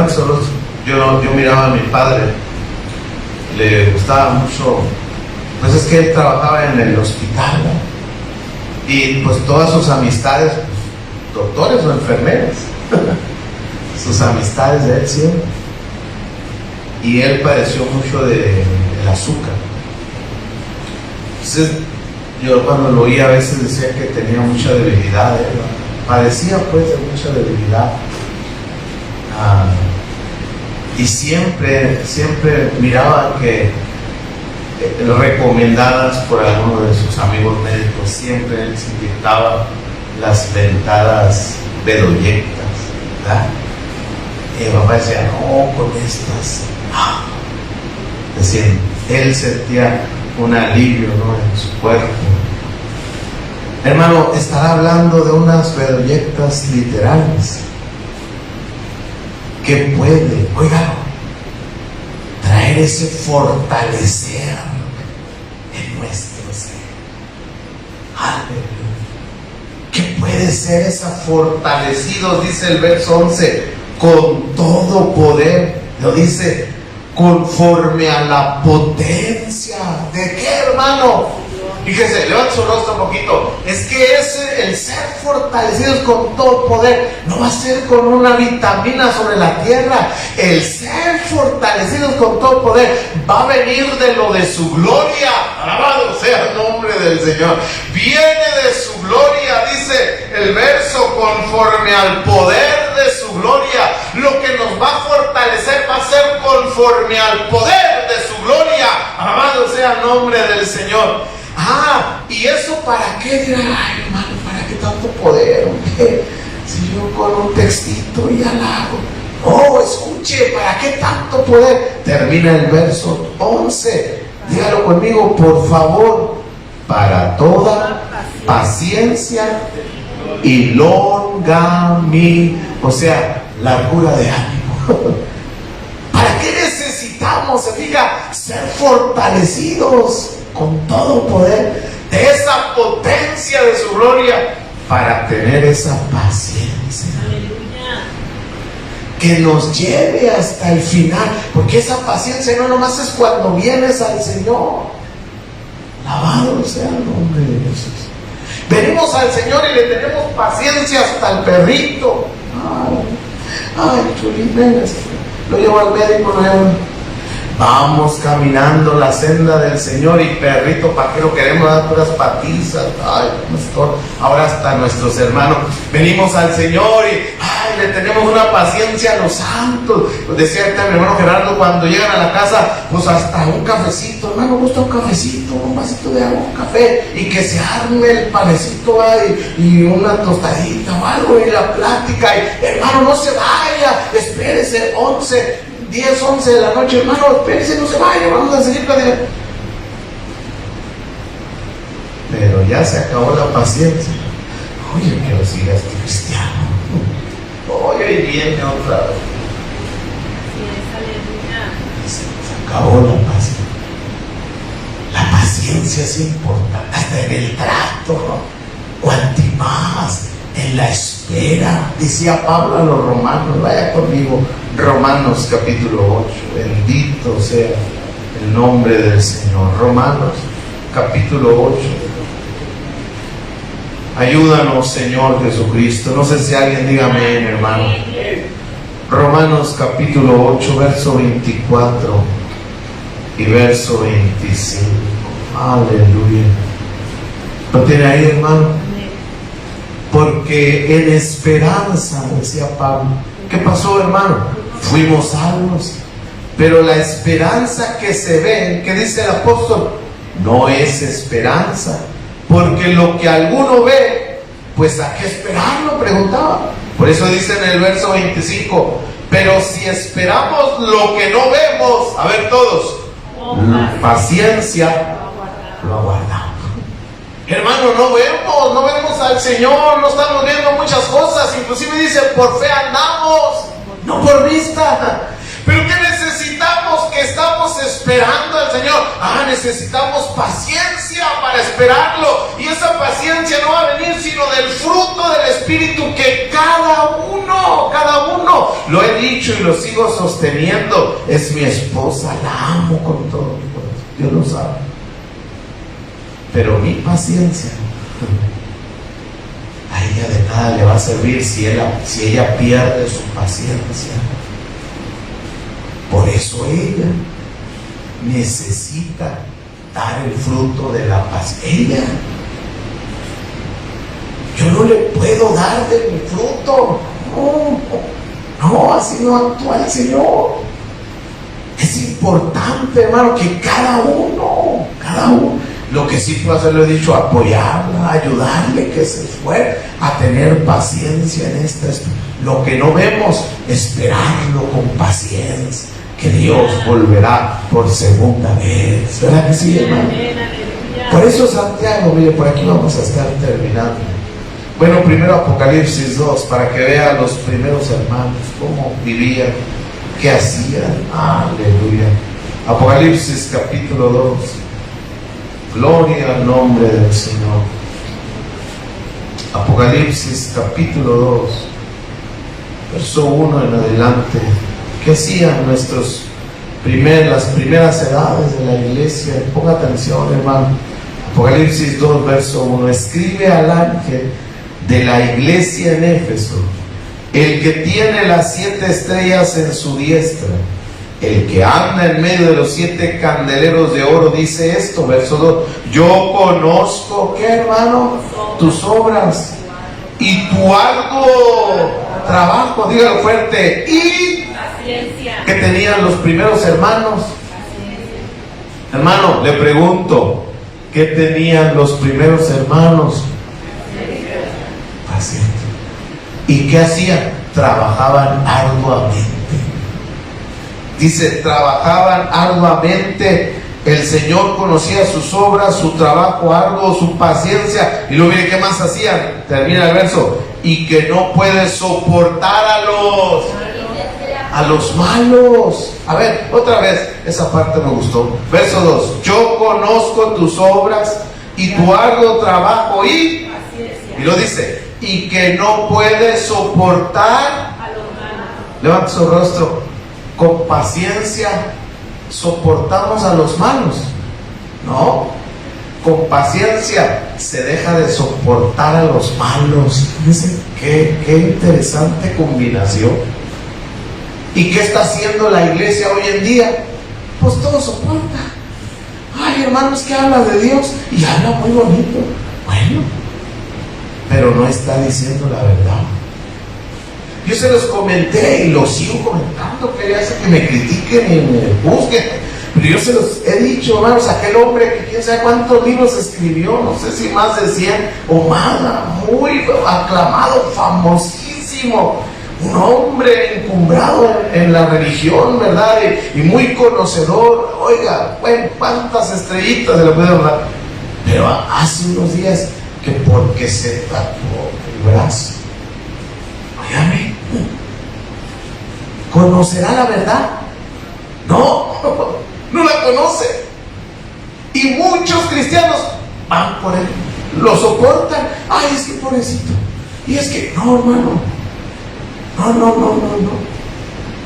miraba a mi padre, le gustaba mucho, pues es que él trabajaba en el hospital, ¿no? Y pues todas sus amistades, doctores o enfermeras, sus amistades de él siempre. Y él padeció mucho del azúcar. Entonces, yo cuando lo oía a veces decía que tenía mucha debilidad, ¿no? Padecía pues de mucha debilidad. Y siempre miraba que recomendadas por alguno de sus amigos médicos, siempre él se inyectaba las dentadas bedoyectas, ¿verdad? Y mi papá decía, no, con estas. Decía, él sentía un alivio, ¿no?, en su cuerpo. Hermano, estará hablando de unas bedoyectas literales que puede, oiga, traer ese fortalecer en nuestro ser. Aleluya. ¿Qué puede ser esa fortalecidos? Dice el verso 11, con todo poder. Lo dice, conforme a la potencia. ¿De qué, hermano? Fíjese, levanta su rostro un poquito. Es que el ser fortalecidos con todo poder no va a ser con una vitamina sobre la tierra. El ser fortalecidos con todo poder va a venir de lo de su gloria. Alabado sea el nombre del Señor. Viene de su gloria, dice el verso, conforme al poder de su gloria. Lo que nos va a fortalecer va a ser conforme al poder de su gloria. Alabado sea el nombre del Señor. ¿Y eso para qué? Dirá, ay, hermano, ¿para qué tanto poder? ¿Qué? Si yo con un textito ya la hago. No, escuche, ¿para qué tanto poder? Termina el verso 11. Dígalo conmigo, por favor. Para toda paciencia y longanimidad, o sea, largura de ánimo. ¿Para qué necesitamos, se fija, ser fortalecidos con todo poder de esa potencia de su gloria, para tener esa paciencia? Aleluya. Que nos lleve hasta el final, porque esa paciencia no nomás es cuando vienes al Señor. Alabado sea el nombre de Jesús. Venimos al Señor y le tenemos paciencia hasta el perrito. Ay, Chulín, ven, lo llevo al médico, lo llevo. Vamos caminando la senda del Señor y perrito, ¿para qué lo queremos dar puras patizas? Ay, pastor, ahora hasta nuestros hermanos venimos al Señor y ay, ay, le tenemos una paciencia a los santos. Pues decía mi hermano Gerardo, cuando llegan a la casa, pues hasta un cafecito, hermano, me gusta un cafecito, un vasito de agua, un café, y que se arme el panecito y una tostadita o algo, y la plática, y hermano, no se vaya, espérese, 10, 11 de la noche, hermano, espérese, no se vaya, vamos a seguir platicando. Pero ya se acabó la paciencia. Oye, quiero seguir a este cristiano. Oye, y viene otra vez. Se acabó la paciencia. La paciencia es importante, hasta en el trato, cuanto más en la espera. Decía Pablo a los romanos, vaya conmigo, Romanos capítulo 8, bendito sea el nombre del Señor. Romanos capítulo 8. Ayúdanos, Señor Jesucristo. No sé si alguien diga amén, hermano. Romanos capítulo 8, verso 24 y verso 25. Aleluya. ¿Lo tiene ahí, hermano? Porque en esperanza, decía Pablo. ¿Qué pasó, hermano? Fuimos salvos. Pero la esperanza que se ve, ¿qué dice el apóstol? No es esperanza. Porque lo que alguno ve, pues ¿a qué esperarlo? Preguntaba. Por eso dice en el verso 25, pero si esperamos lo que no vemos, a ver todos, paciencia lo aguardamos. Hermano, no vemos al Señor, no estamos viendo muchas cosas, inclusive dice, por fe andamos, no por vista. Pero ¿qué necesitamos? Que estamos esperando al Señor. Necesitamos paciencia para esperarlo. Y esa paciencia no va a venir sino del fruto del Espíritu que cada uno, lo he dicho y lo sigo sosteniendo, es mi esposa, la amo con todo mi corazón. Dios lo sabe. Pero mi paciencia a ella de nada le va a servir si ella pierde su paciencia. Por eso ella necesita dar el fruto de la paz. Yo no le puedo dar de mi fruto. No, así no actúa el Señor. Es importante, hermano, que cada uno, lo que sí puedo hacer, lo he dicho, apoyarla, ayudarle, que se esfuerce a tener paciencia en esta. Lo que no vemos, esperarlo con paciencia, que Dios volverá por segunda vez. ¿Verdad que sí, hermano? Por eso Santiago, mire, por aquí vamos a estar terminando. Bueno, primero Apocalipsis 2, para que vean los primeros hermanos, cómo vivían, qué hacían. Aleluya. Apocalipsis capítulo 2. Gloria al nombre del Señor. Apocalipsis capítulo 2, verso 1 en adelante. ¿Qué hacían las primeras edades de la iglesia? Ponga atención, hermano. Apocalipsis 2, verso 1. Escribe al ángel de la iglesia en Éfeso, el que tiene las 7 estrellas en su diestra, el que anda en medio de los 7 candeleros de oro, dice esto, verso 2. Yo conozco, ¿qué, hermano? Tus obras y tu arduo trabajo, dígalo fuerte, y que tenían los primeros hermanos. Hermano, le pregunto, ¿qué tenían los primeros hermanos? Paciencia. ¿Y qué hacían? Trabajaban arduamente. Dice, trabajaban arduamente. El Señor conocía sus obras, su trabajo arduo, su paciencia. Y luego mire qué más hacían. Termina el verso. Y que no puede soportar a los malos. A ver, otra vez, esa parte me gustó. Verso 2. Yo conozco tus obras y tu arduo trabajo y lo dice, y que no puede soportar a los malos. Levanta su rostro. Con paciencia soportamos a los malos. No, con paciencia se deja de soportar a los malos. Fíjense qué interesante combinación. ¿Y qué está haciendo la iglesia hoy en día? Pues todo soporta. Ay, hermanos, que habla de Dios y habla muy bonito. Bueno, pero no está diciendo la verdad. Yo se los comenté y los sigo comentando, que ya sé que me critiquen y me juzguen. Pero yo se los he dicho, hermanos, aquel hombre que quién sabe cuántos libros escribió, no sé si más de 100 o más, muy aclamado, famosísimo, un hombre encumbrado en la religión, ¿verdad? Y muy conocedor. Oiga, bueno, cuántas estrellitas se le pueden dar. Pero hace unos días que porque se tatuó el brazo, óigame, ¿conocerá la verdad? No, no la conoce. Y muchos cristianos van por él, lo soportan. Ay, es que pobrecito. Y es que, no, hermano, no.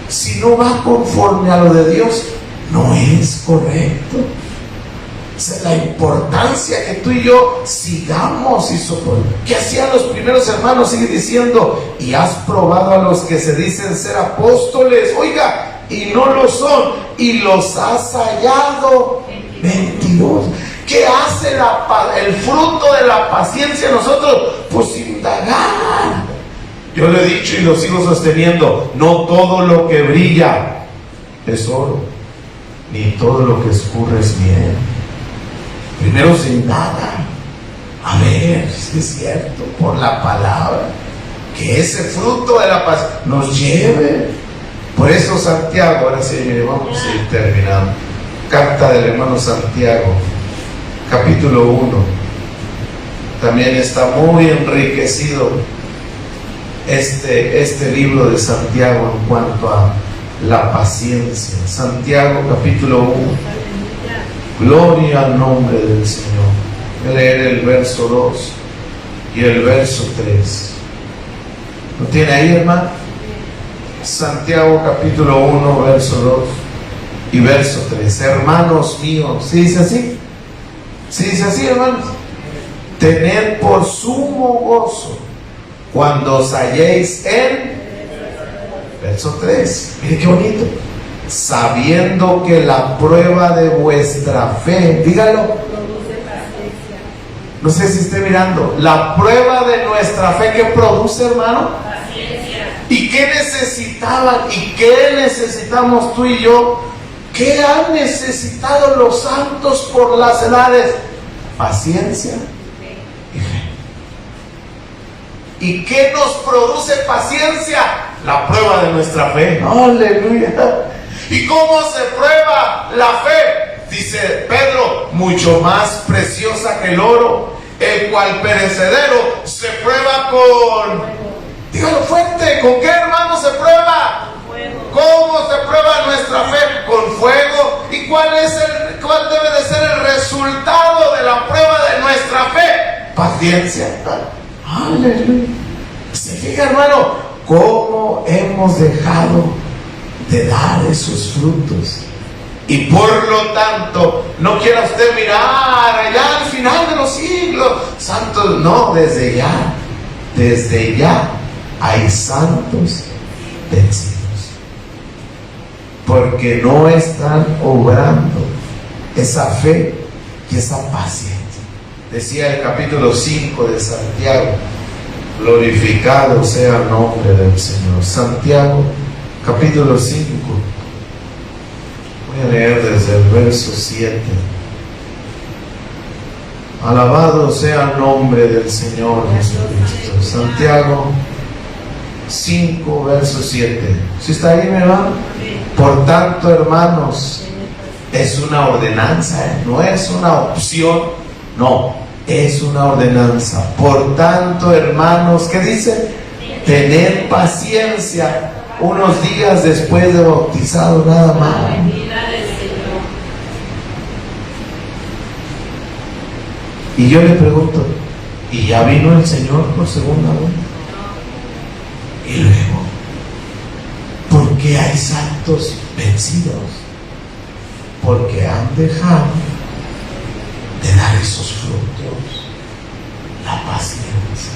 Si no va conforme a lo de Dios, no es correcto. Esa es la importancia, que tú y yo sigamos y soportemos. ¿Qué hacían los primeros hermanos? Sigue diciendo, y has probado a los que se dicen ser apóstoles, oiga, y no lo son, y los has hallado mentirosos. ¿Qué hace el fruto de la paciencia en nosotros? Pues indagar. Yo lo he dicho y lo sigo sosteniendo, no todo lo que brilla es oro, ni todo lo que escurre es miel. Primero se indaga, a ver si es cierto, por la palabra, que ese fruto de la paz nos lleve. Por eso Santiago, ahora sí, mire, vamos a ir terminando. Carta del hermano Santiago, capítulo 1. También está muy enriquecido este libro de Santiago en cuanto a la paciencia. Santiago, capítulo 1. Gloria al nombre del Señor. Voy a leer el verso 2 y el verso 3. ¿Lo tiene ahí, hermano? Santiago capítulo 1, verso 2 y verso 3. Hermanos míos, ¿sí dice así? ¿Sí dice así, hermanos? Tened por sumo gozo cuando os halléis en... Verso 3. Mire qué bonito. Sabiendo que la prueba de vuestra fe, dígalo, no sé si esté mirando, la prueba de nuestra fe, ¿qué produce, hermano? Paciencia. ¿Y qué necesitaban y qué necesitamos tú y yo? ¿Qué han necesitado los santos por las edades? Paciencia y fe. ¿Y qué nos produce paciencia? La prueba de nuestra fe. Aleluya. ¿Y cómo se prueba la fe? Dice Pedro, mucho más preciosa que el oro, el cual perecedero se prueba con... Dígalo fuerte, ¿con qué, hermano, se prueba? ¿Cómo se prueba nuestra fe? Con fuego. ¿Y cuál debe de ser el resultado de la prueba de nuestra fe? Paciencia. Aleluya. ¿Se fija, hermano, cómo hemos dejado de dar esos frutos? Y por lo tanto, no quiera usted mirar allá al final de los siglos santos. No, desde ya hay santos vencidos, porque no están obrando esa fe y esa paciencia. Decía el capítulo 5 de Santiago, glorificado sea el nombre del Señor. Santiago capítulo 5, voy a leer desde el verso 7. Alabado sea el nombre del Señor Jesucristo. Santiago 5, verso 7. ¿Sí está ahí, mi hermano? Por tanto, hermanos, es una ordenanza, no es una opción, no, es una ordenanza. Por tanto, hermanos, ¿qué dice? Tened paciencia unos días después de bautizado, nada más. Y yo le pregunto, ¿y ya vino el Señor por segunda vez? Y luego, ¿por qué hay santos vencidos? Porque han dejado de dar esos frutos, la paciencia.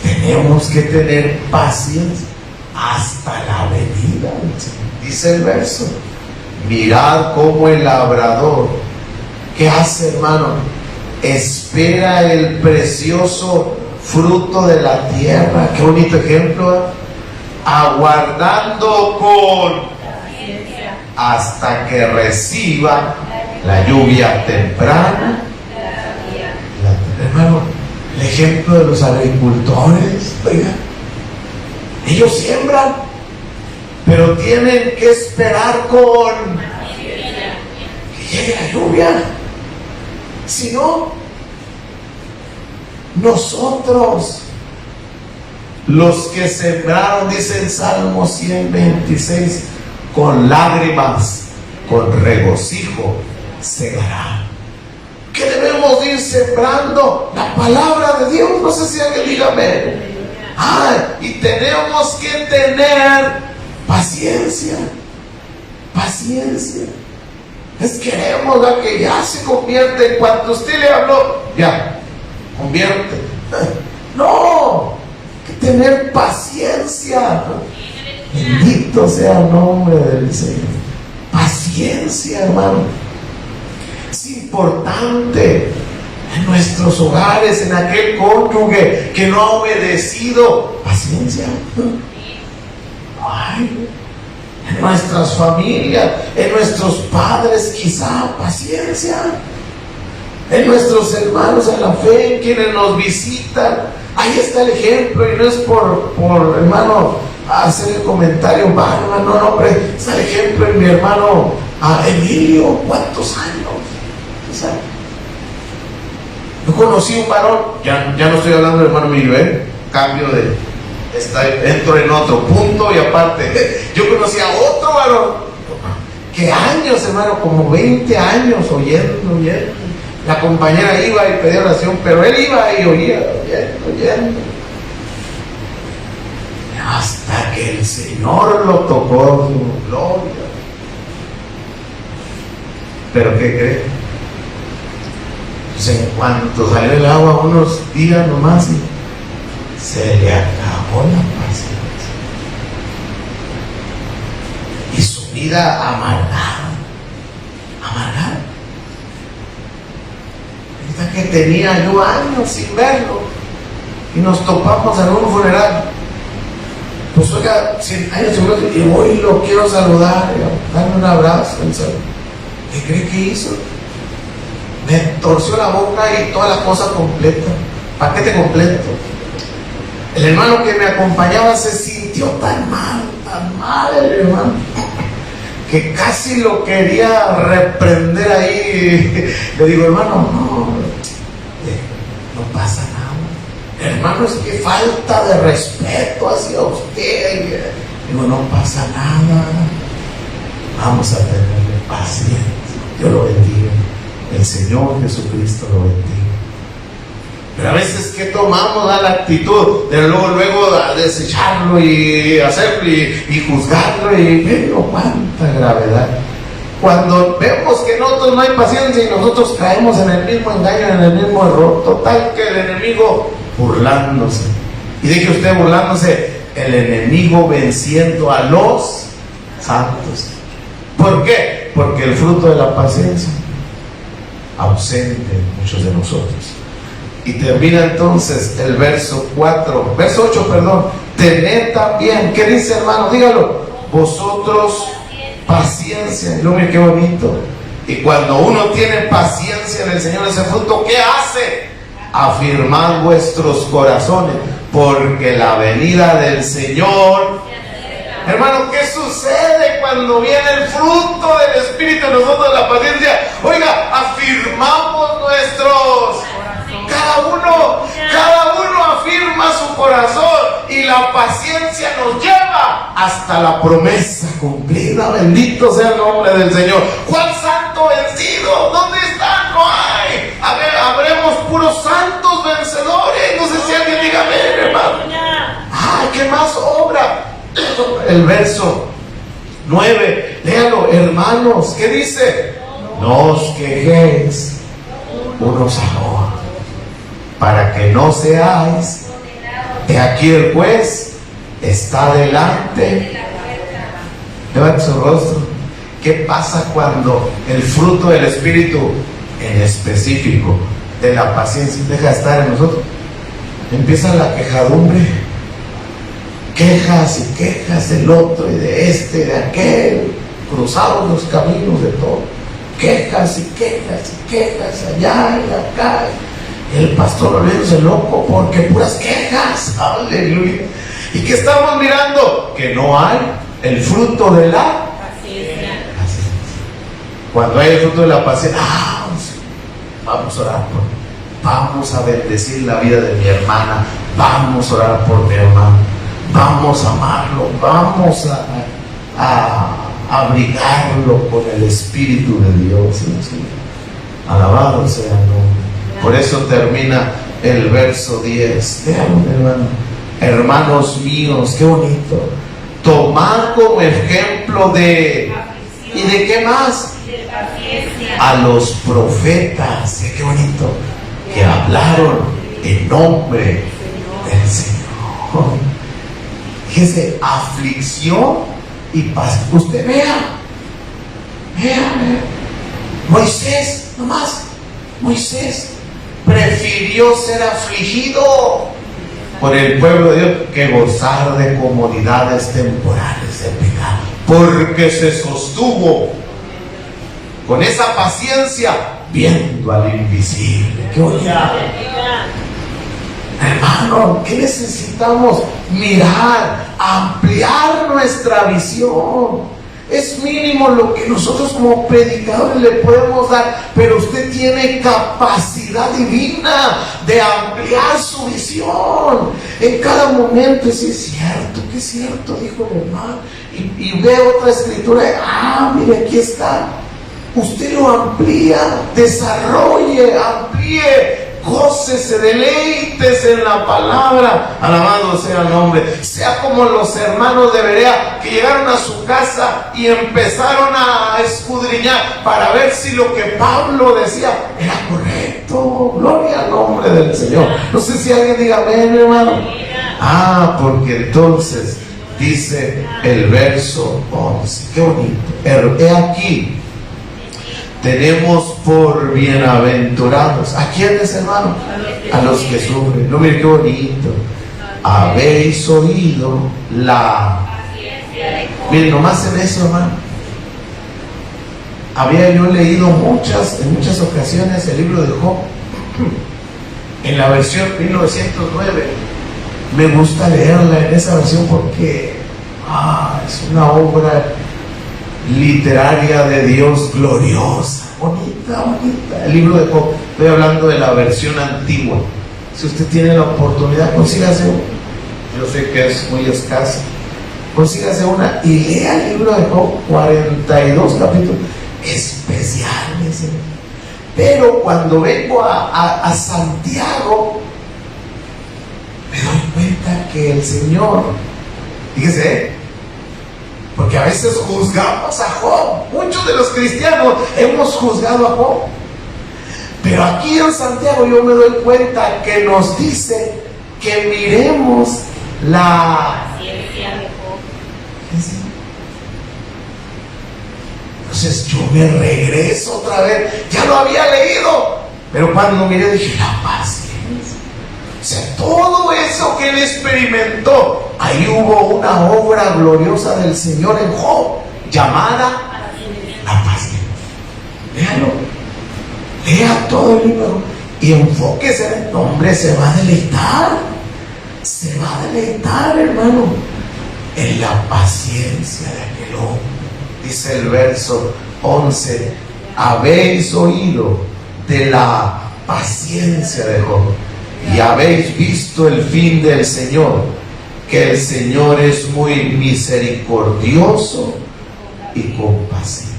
Tenemos que tener paciencia hasta la venida del Señor. Dice el verso, mirad cómo el labrador, ¿qué hace, hermano? Espera el precioso fruto de la tierra. Qué bonito ejemplo, ¿eh? Aguardando con hasta que reciba la lluvia temprana. Hermano, el ejemplo de los agricultores, oiga, ellos siembran, pero tienen que esperar con que llegue la lluvia. Si no, nosotros, los que sembraron, dice el Salmo 126, con lágrimas, con regocijo, segarán. ¿Qué debemos ir sembrando? La palabra de Dios. No sé si alguien diga amén. Y tenemos que tener paciencia. Paciencia. Queremos que ya se convierte. En cuanto usted le habló, ya, convierte. No, hay que tener paciencia. Bendito sea el nombre del Señor. Paciencia, hermano. Es importante en nuestros hogares, en aquel cónyuge que no ha obedecido. Paciencia. Ay, en nuestras familias, en nuestros padres, quizá paciencia. En nuestros hermanos en la fe, en quienes nos visitan. Ahí está el ejemplo, y no es por hermano hacer el comentario, no, hombre, está el ejemplo en mi hermano Emilio. ¿Cuántos años? Yo conocí un varón, ya no estoy hablando del hermano Emilio, cambio entro en otro punto y aparte. Yo conocí a otro varón que años, hermano, como 20 años oyendo. La compañera iba y pedía oración, pero él iba y oía, oyendo. Hasta que el Señor lo tocó su gloria. ¿Pero qué cree? Pues en cuanto salió el agua, unos días nomás, y se le acabó la paciencia. Y su vida amargada. Ahorita que tenía yo años sin verlo, y nos topamos en un funeral. Pues oiga, 100 años seguro, y hoy lo quiero saludar, darle un abrazo. ¿Qué cree que hizo? Me torció la boca y toda la cosa completa, paquete completo. El hermano que me acompañaba se sintió tan mal el hermano, que casi lo quería reprender ahí. Le digo, hermano, no pasa nada. Hermano, es que falta de respeto hacia usted. Digo, no pasa nada. Vamos a tenerle paciencia. Dios lo bendiga. El Señor Jesucristo lo bendiga. Pero a veces que tomamos la actitud de luego desecharlo y hacerlo y juzgarlo, y pero cuánta gravedad. Cuando vemos que nosotros no hay paciencia y nosotros caemos en el mismo engaño, en el mismo error, total que el enemigo burlándose. Y deje usted burlándose, el enemigo venciendo a los santos. ¿Por qué? Porque el fruto de la paciencia ausente en muchos de nosotros. Y termina entonces el verso 8, tened también, ¿qué dice, hermano? Dígalo, vosotros paciencia. No, mire qué bonito. Y cuando uno tiene paciencia en el Señor, ese fruto, ¿qué hace? Afirmar vuestros corazones, porque la venida del Señor. Hermano, ¿qué sucede cuando viene el fruto del Espíritu en nosotros, la paciencia? Oiga, afirmamos nuestros. Cada uno afirma su corazón, y la paciencia nos lleva hasta la promesa cumplida. Bendito sea el nombre del Señor. ¿Cuál santo vencido? ¿Dónde está? No hay. A ver, habremos puros santos vencedores. No sé si alguien diga amén, hermano. ¿Qué más obra? El verso 9, léalo, hermanos. ¿Qué dice? No os quejéis unos a otros, para que no seáis. De aquí el juez está delante. Levante su rostro. ¿Qué pasa cuando el fruto del Espíritu, en específico de la paciencia, deja de estar en nosotros? empieza la quejadumbre, quejas y quejas del otro y de este y de aquel, cruzados los caminos de todo, quejas y quejas y quejas allá y acá. El pastor volviéndose loco porque puras quejas, aleluya. ¿Y qué estamos mirando? Que no hay el fruto de la paciencia. Cuando hay el fruto de la paciencia, vamos a orar vamos a bendecir la vida de mi hermana, vamos a orar por mi hermano, vamos a amarlo, vamos a abrigarlo con el Espíritu de Dios. Alabado sea el nombre. Por eso termina el verso 10. Vean, hermano. Hermanos míos, qué bonito. Tomad como ejemplo de... ¿Y de qué más? A los profetas, qué bonito, que hablaron en nombre del Señor. Fíjese, aflicción y paz. Usted vea. Moisés, nomás. Moisés prefirió ser afligido por el pueblo de Dios que gozar de comodidades temporales de pecado, porque se sostuvo con esa paciencia viendo al invisible. ¡Qué bonito! Hermano, ¿qué necesitamos? Mirar, ampliar nuestra visión. Es mínimo lo que nosotros como predicadores le podemos dar, pero usted tiene capacidad divina de ampliar su visión en cada momento. Y si es cierto, que es cierto, dijo el hermano, y ve otra escritura, mire, aquí está. Usted lo amplía, desarrolle, amplíe, gócese, deleítese en la palabra. Alabado sea el nombre. Sea como los hermanos de Berea, que llegaron a su casa y empezaron a escudriñar para ver si lo que Pablo decía era correcto. Gloria al nombre del Señor. No sé si alguien diga amén, hermano. Porque entonces dice el verso 11, qué bonito. He aquí, tenemos por bienaventurados. ¿A quiénes, hermano? A los que sufren. No, mire qué bonito. Habéis oído la... Miren, nomás en eso, hermano. Había yo leído en muchas ocasiones el libro de Job. En la versión 1909. Me gusta leerla en esa versión porque es una obra literaria de Dios gloriosa, bonita. El libro de Job, estoy hablando de la versión antigua. Si usted tiene la oportunidad, consígase una. Yo sé que es muy escasa. Consígase una y lea el libro de Job, 42 capítulos especiales. Pero cuando vengo a Santiago, me doy cuenta que el Señor, fíjese, porque a veces juzgamos a Job. Muchos de los cristianos hemos juzgado a Job. Pero aquí en Santiago yo me doy cuenta que nos dice que miremos la paciencia de Job. Entonces yo me regreso otra vez. Ya lo había leído, pero cuando miré dije, la paciencia. O sea, todo eso que él experimentó, ahí hubo una obra gloriosa del Señor en Job, llamada la paciencia. Léalo, lea todo el libro y enfóquese en el nombre. Se va a deleitar, hermano, en la paciencia de aquel hombre. Dice el verso 11, habéis oído de la paciencia de Job y habéis visto el fin del Señor, que el Señor es muy misericordioso y compasivo.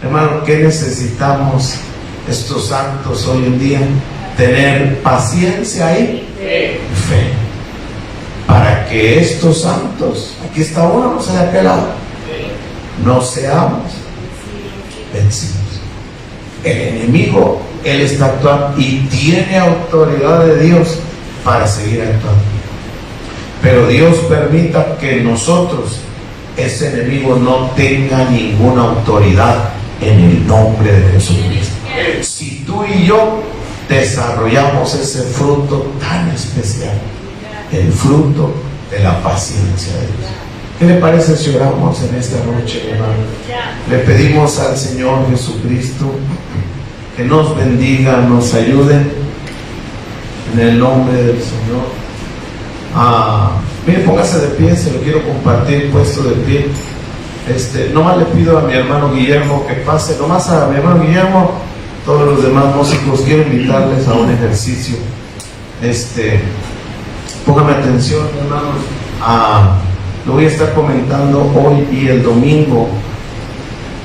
Hermano, ¿qué necesitamos estos santos hoy en día? Tener paciencia y fe. Para que estos santos, aquí está uno, no sé de aquel lado, no seamos vencidos. El enemigo, él está actuando y tiene autoridad de Dios para seguir actuando. Pero Dios permita que nosotros, ese enemigo, no tenga ninguna autoridad en el nombre de Jesucristo. Si tú y yo desarrollamos ese fruto tan especial, el fruto de la paciencia de Dios. ¿Qué le parece si oramos en esta noche, hermano? Le pedimos al Señor Jesucristo que nos bendiga, nos ayude en el nombre del Señor. Mire, póngase de pie, se lo quiero compartir puesto de pie. Nomás le pido a mi hermano Guillermo que pase, nomás a mi hermano Guillermo, todos los demás músicos, quiero invitarles a un ejercicio. Póngame atención, hermanos. Lo voy a estar comentando hoy y el domingo.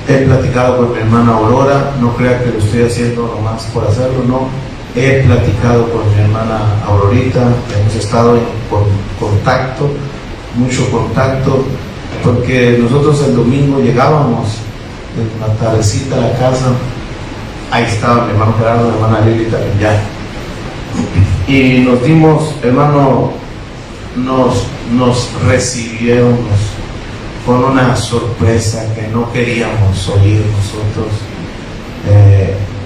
He platicado con mi hermana Aurora, no crea que lo estoy haciendo nomás por hacerlo, no. He platicado con mi hermana Aurorita, hemos estado en contacto, mucho contacto, porque nosotros el domingo llegábamos de la tardecita a la casa, ahí estaba mi hermano Gerardo, mi hermana Lili también ya, y nos dimos, hermano, nos recibieron con una sorpresa que no queríamos oír nosotros.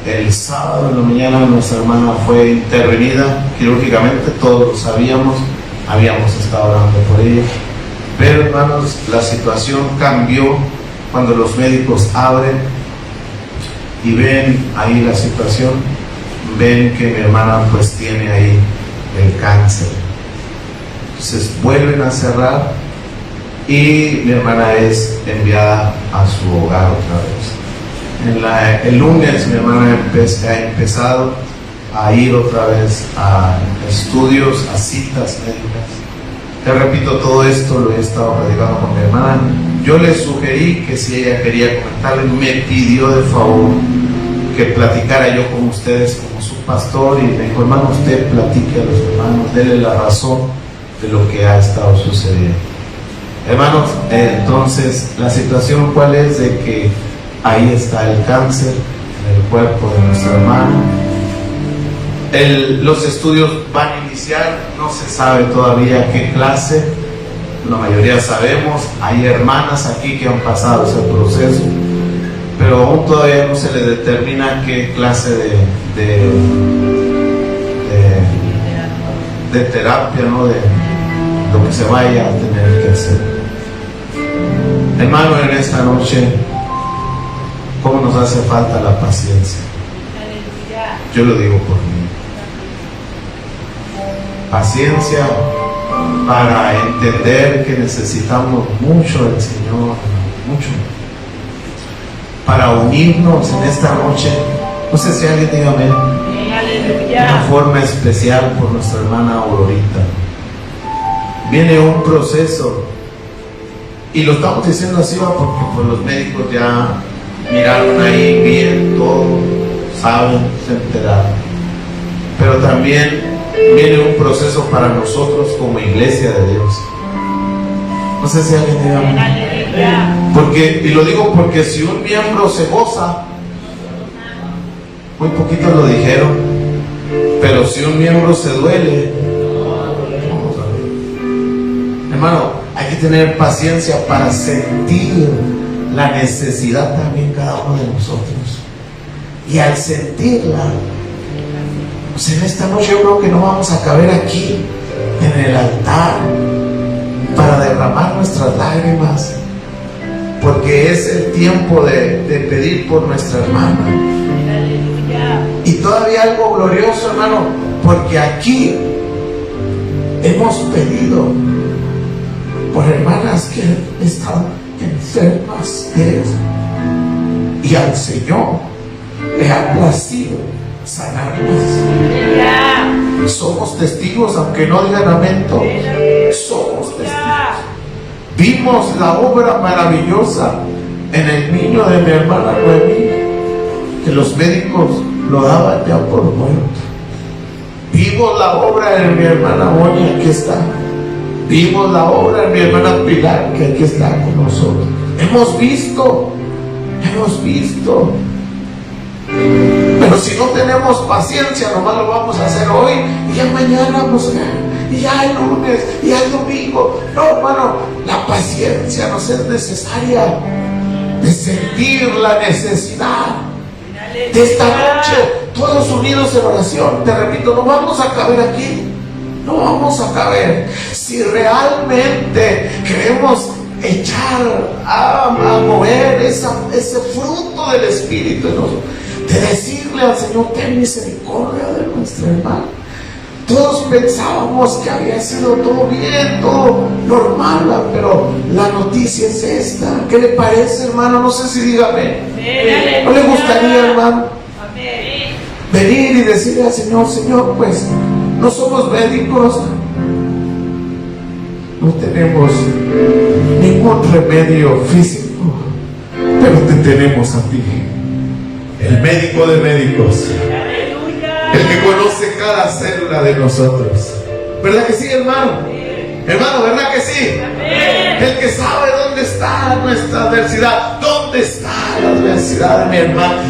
El sábado en la mañana nuestra hermana fue intervenida quirúrgicamente, todos lo sabíamos, habíamos estado orando por ella, pero hermanos, la situación cambió cuando los médicos abren y ven ahí la situación, ven que mi hermana pues tiene ahí el cáncer. Entonces vuelven a cerrar y mi hermana es enviada a su hogar otra vez. El lunes mi hermana ha empezado a ir otra vez a estudios, a citas médicas. Te repito, todo esto lo he estado platicando con mi hermana. Yo le sugerí que si ella quería comentarle, me pidió de favor que platicara yo con ustedes como su pastor, y me dijo: hermano, usted platique a los hermanos, dele la razón de lo que ha estado sucediendo. Hermanos, entonces la situación cuál es, de que ahí está el cáncer en el cuerpo de nuestra hermana. Los estudios van a iniciar, no se sabe todavía qué clase, la mayoría sabemos, hay hermanas aquí que han pasado ese proceso, pero aún todavía no se le determina qué clase de terapia, ¿no? De lo que se vaya a tener que hacer. Hermano, en esta noche, ¿cómo nos hace falta la paciencia? Yo lo digo por mí. Paciencia para entender que necesitamos mucho del Señor, mucho. Para unirnos en esta noche, no sé si alguien diga amén, de una forma especial por nuestra hermana Aurorita. Viene un proceso, y lo estamos diciendo así, porque pues, los médicos ya miraron ahí bien todo, saben, se enteraron. Pero también viene un proceso para nosotros como iglesia de Dios. No sé si alguien diga amén. Porque, y lo digo porque si un miembro se goza, muy poquitos lo dijeron, pero si un miembro se duele, vamos a ver. Hermano, hay que tener paciencia para sentir la necesidad también cada uno de nosotros. Y al sentirla, pues en esta noche yo creo que no vamos a caber aquí en el altar para derramar nuestras lágrimas, porque es el tiempo de pedir por nuestra hermana. Y todavía algo glorioso, hermano, porque aquí hemos pedido por hermanas que están enfermas de eso, y al Señor le ha placido sanarlas. Somos testigos, aunque no digan amén todos, somos testigos. Vimos la obra maravillosa en el niño de mi hermana Noemí, que los médicos lo daban ya por muerto. Vimos la obra en mi hermana Monia, aquí está. Vimos la obra en mi hermana Pilar, que aquí está con nosotros. Hemos visto. Pero si no tenemos paciencia, nomás lo vamos a hacer hoy, y ya mañana vamos a, y ya el lunes, y ya el domingo. No, hermano, la paciencia nos es necesaria, de sentir la necesidad de esta noche todos unidos en oración. Te repito, no vamos a caber aquí. No vamos a caber. Si realmente queremos echar a mover ese fruto del Espíritu en nosotros, de decirle al Señor: ten misericordia de nuestro hermano. Todos pensábamos que había sido todo bien, todo normal, pero la noticia es esta. ¿Qué le parece, hermano? No sé si dígame. ¿No le gustaría, hermano, venir y decirle al Señor: Señor, pues no somos médicos, no tenemos ningún remedio físico, pero te tenemos a ti, el médico de médicos, el que conoce cada célula de nosotros. ¿Verdad que sí, hermano? Hermano, ¿verdad que sí? El que sabe dónde está nuestra adversidad, dónde está la adversidad de mi hermano.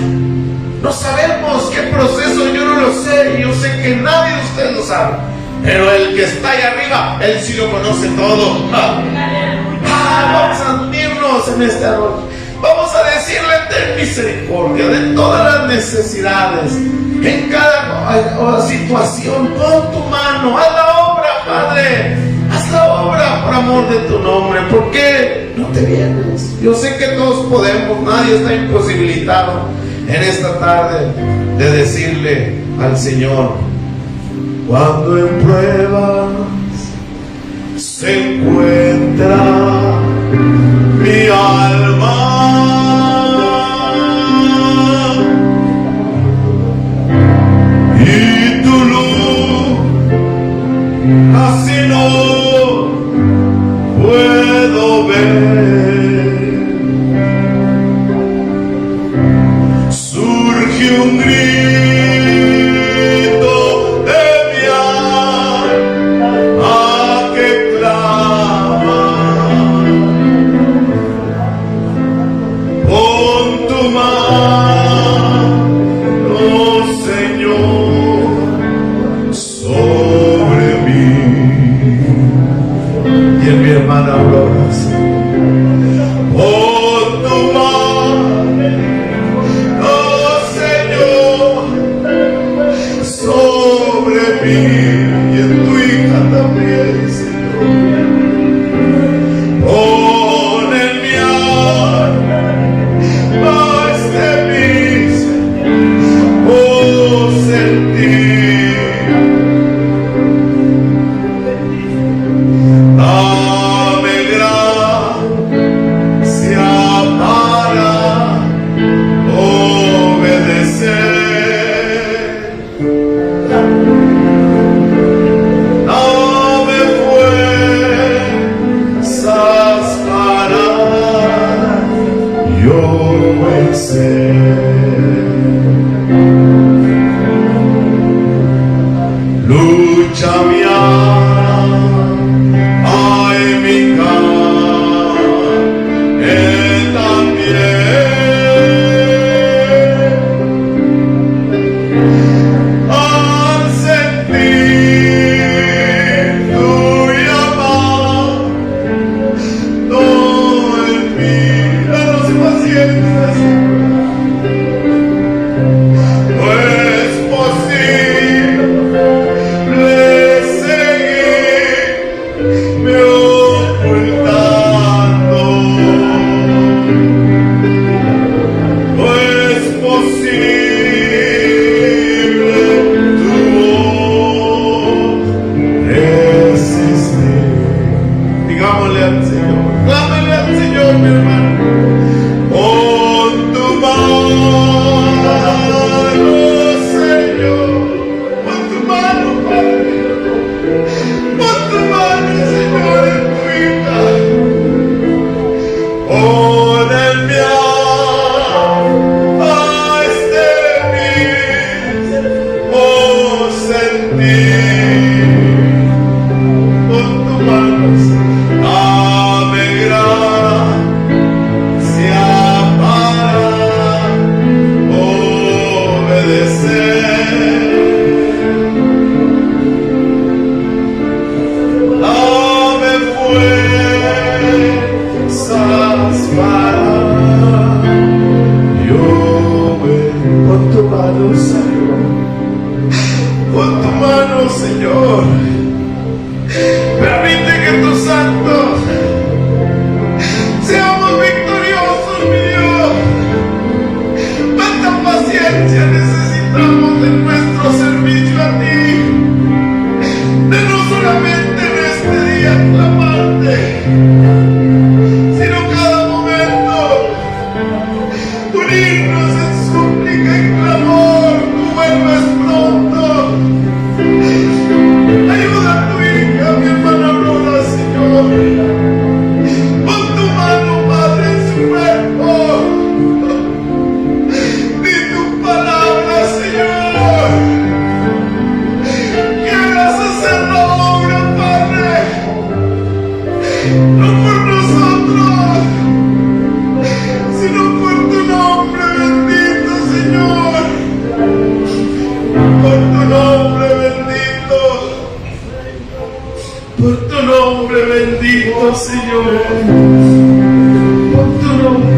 No sabemos qué proceso, yo no lo sé, yo sé que nadie de ustedes lo sabe, pero el que está ahí arriba, Él sí lo conoce todo. Vamos a unirnos en esta noche. Vamos a decirle: ten misericordia de todas las necesidades, en cada situación. Pon tu mano, haz la obra, Padre, haz la obra por amor de tu nombre. ¿Por qué no te vienes? Yo sé que todos podemos, nadie está imposibilitado en esta tarde de decirle al Señor: cuando en pruebas se encuentra mi alma, y tu luz casi no puedo ver, surge un grito de mi alma que clama: pon tu mano, Señor, sobre mí. Y en mi hermana Aurora: pon tu mano, Señor, sobre mí. Y en tu hija también, Señor. Pon en mi alma este mismo sentir. Dame gracia para obedecer. Dame fuerzas para yo vencer. Lucha mi alma, ay mi carne también. Al sentir tu llamado en mí, danos paciencia, por tu nombre bendito, Señor, por tu nombre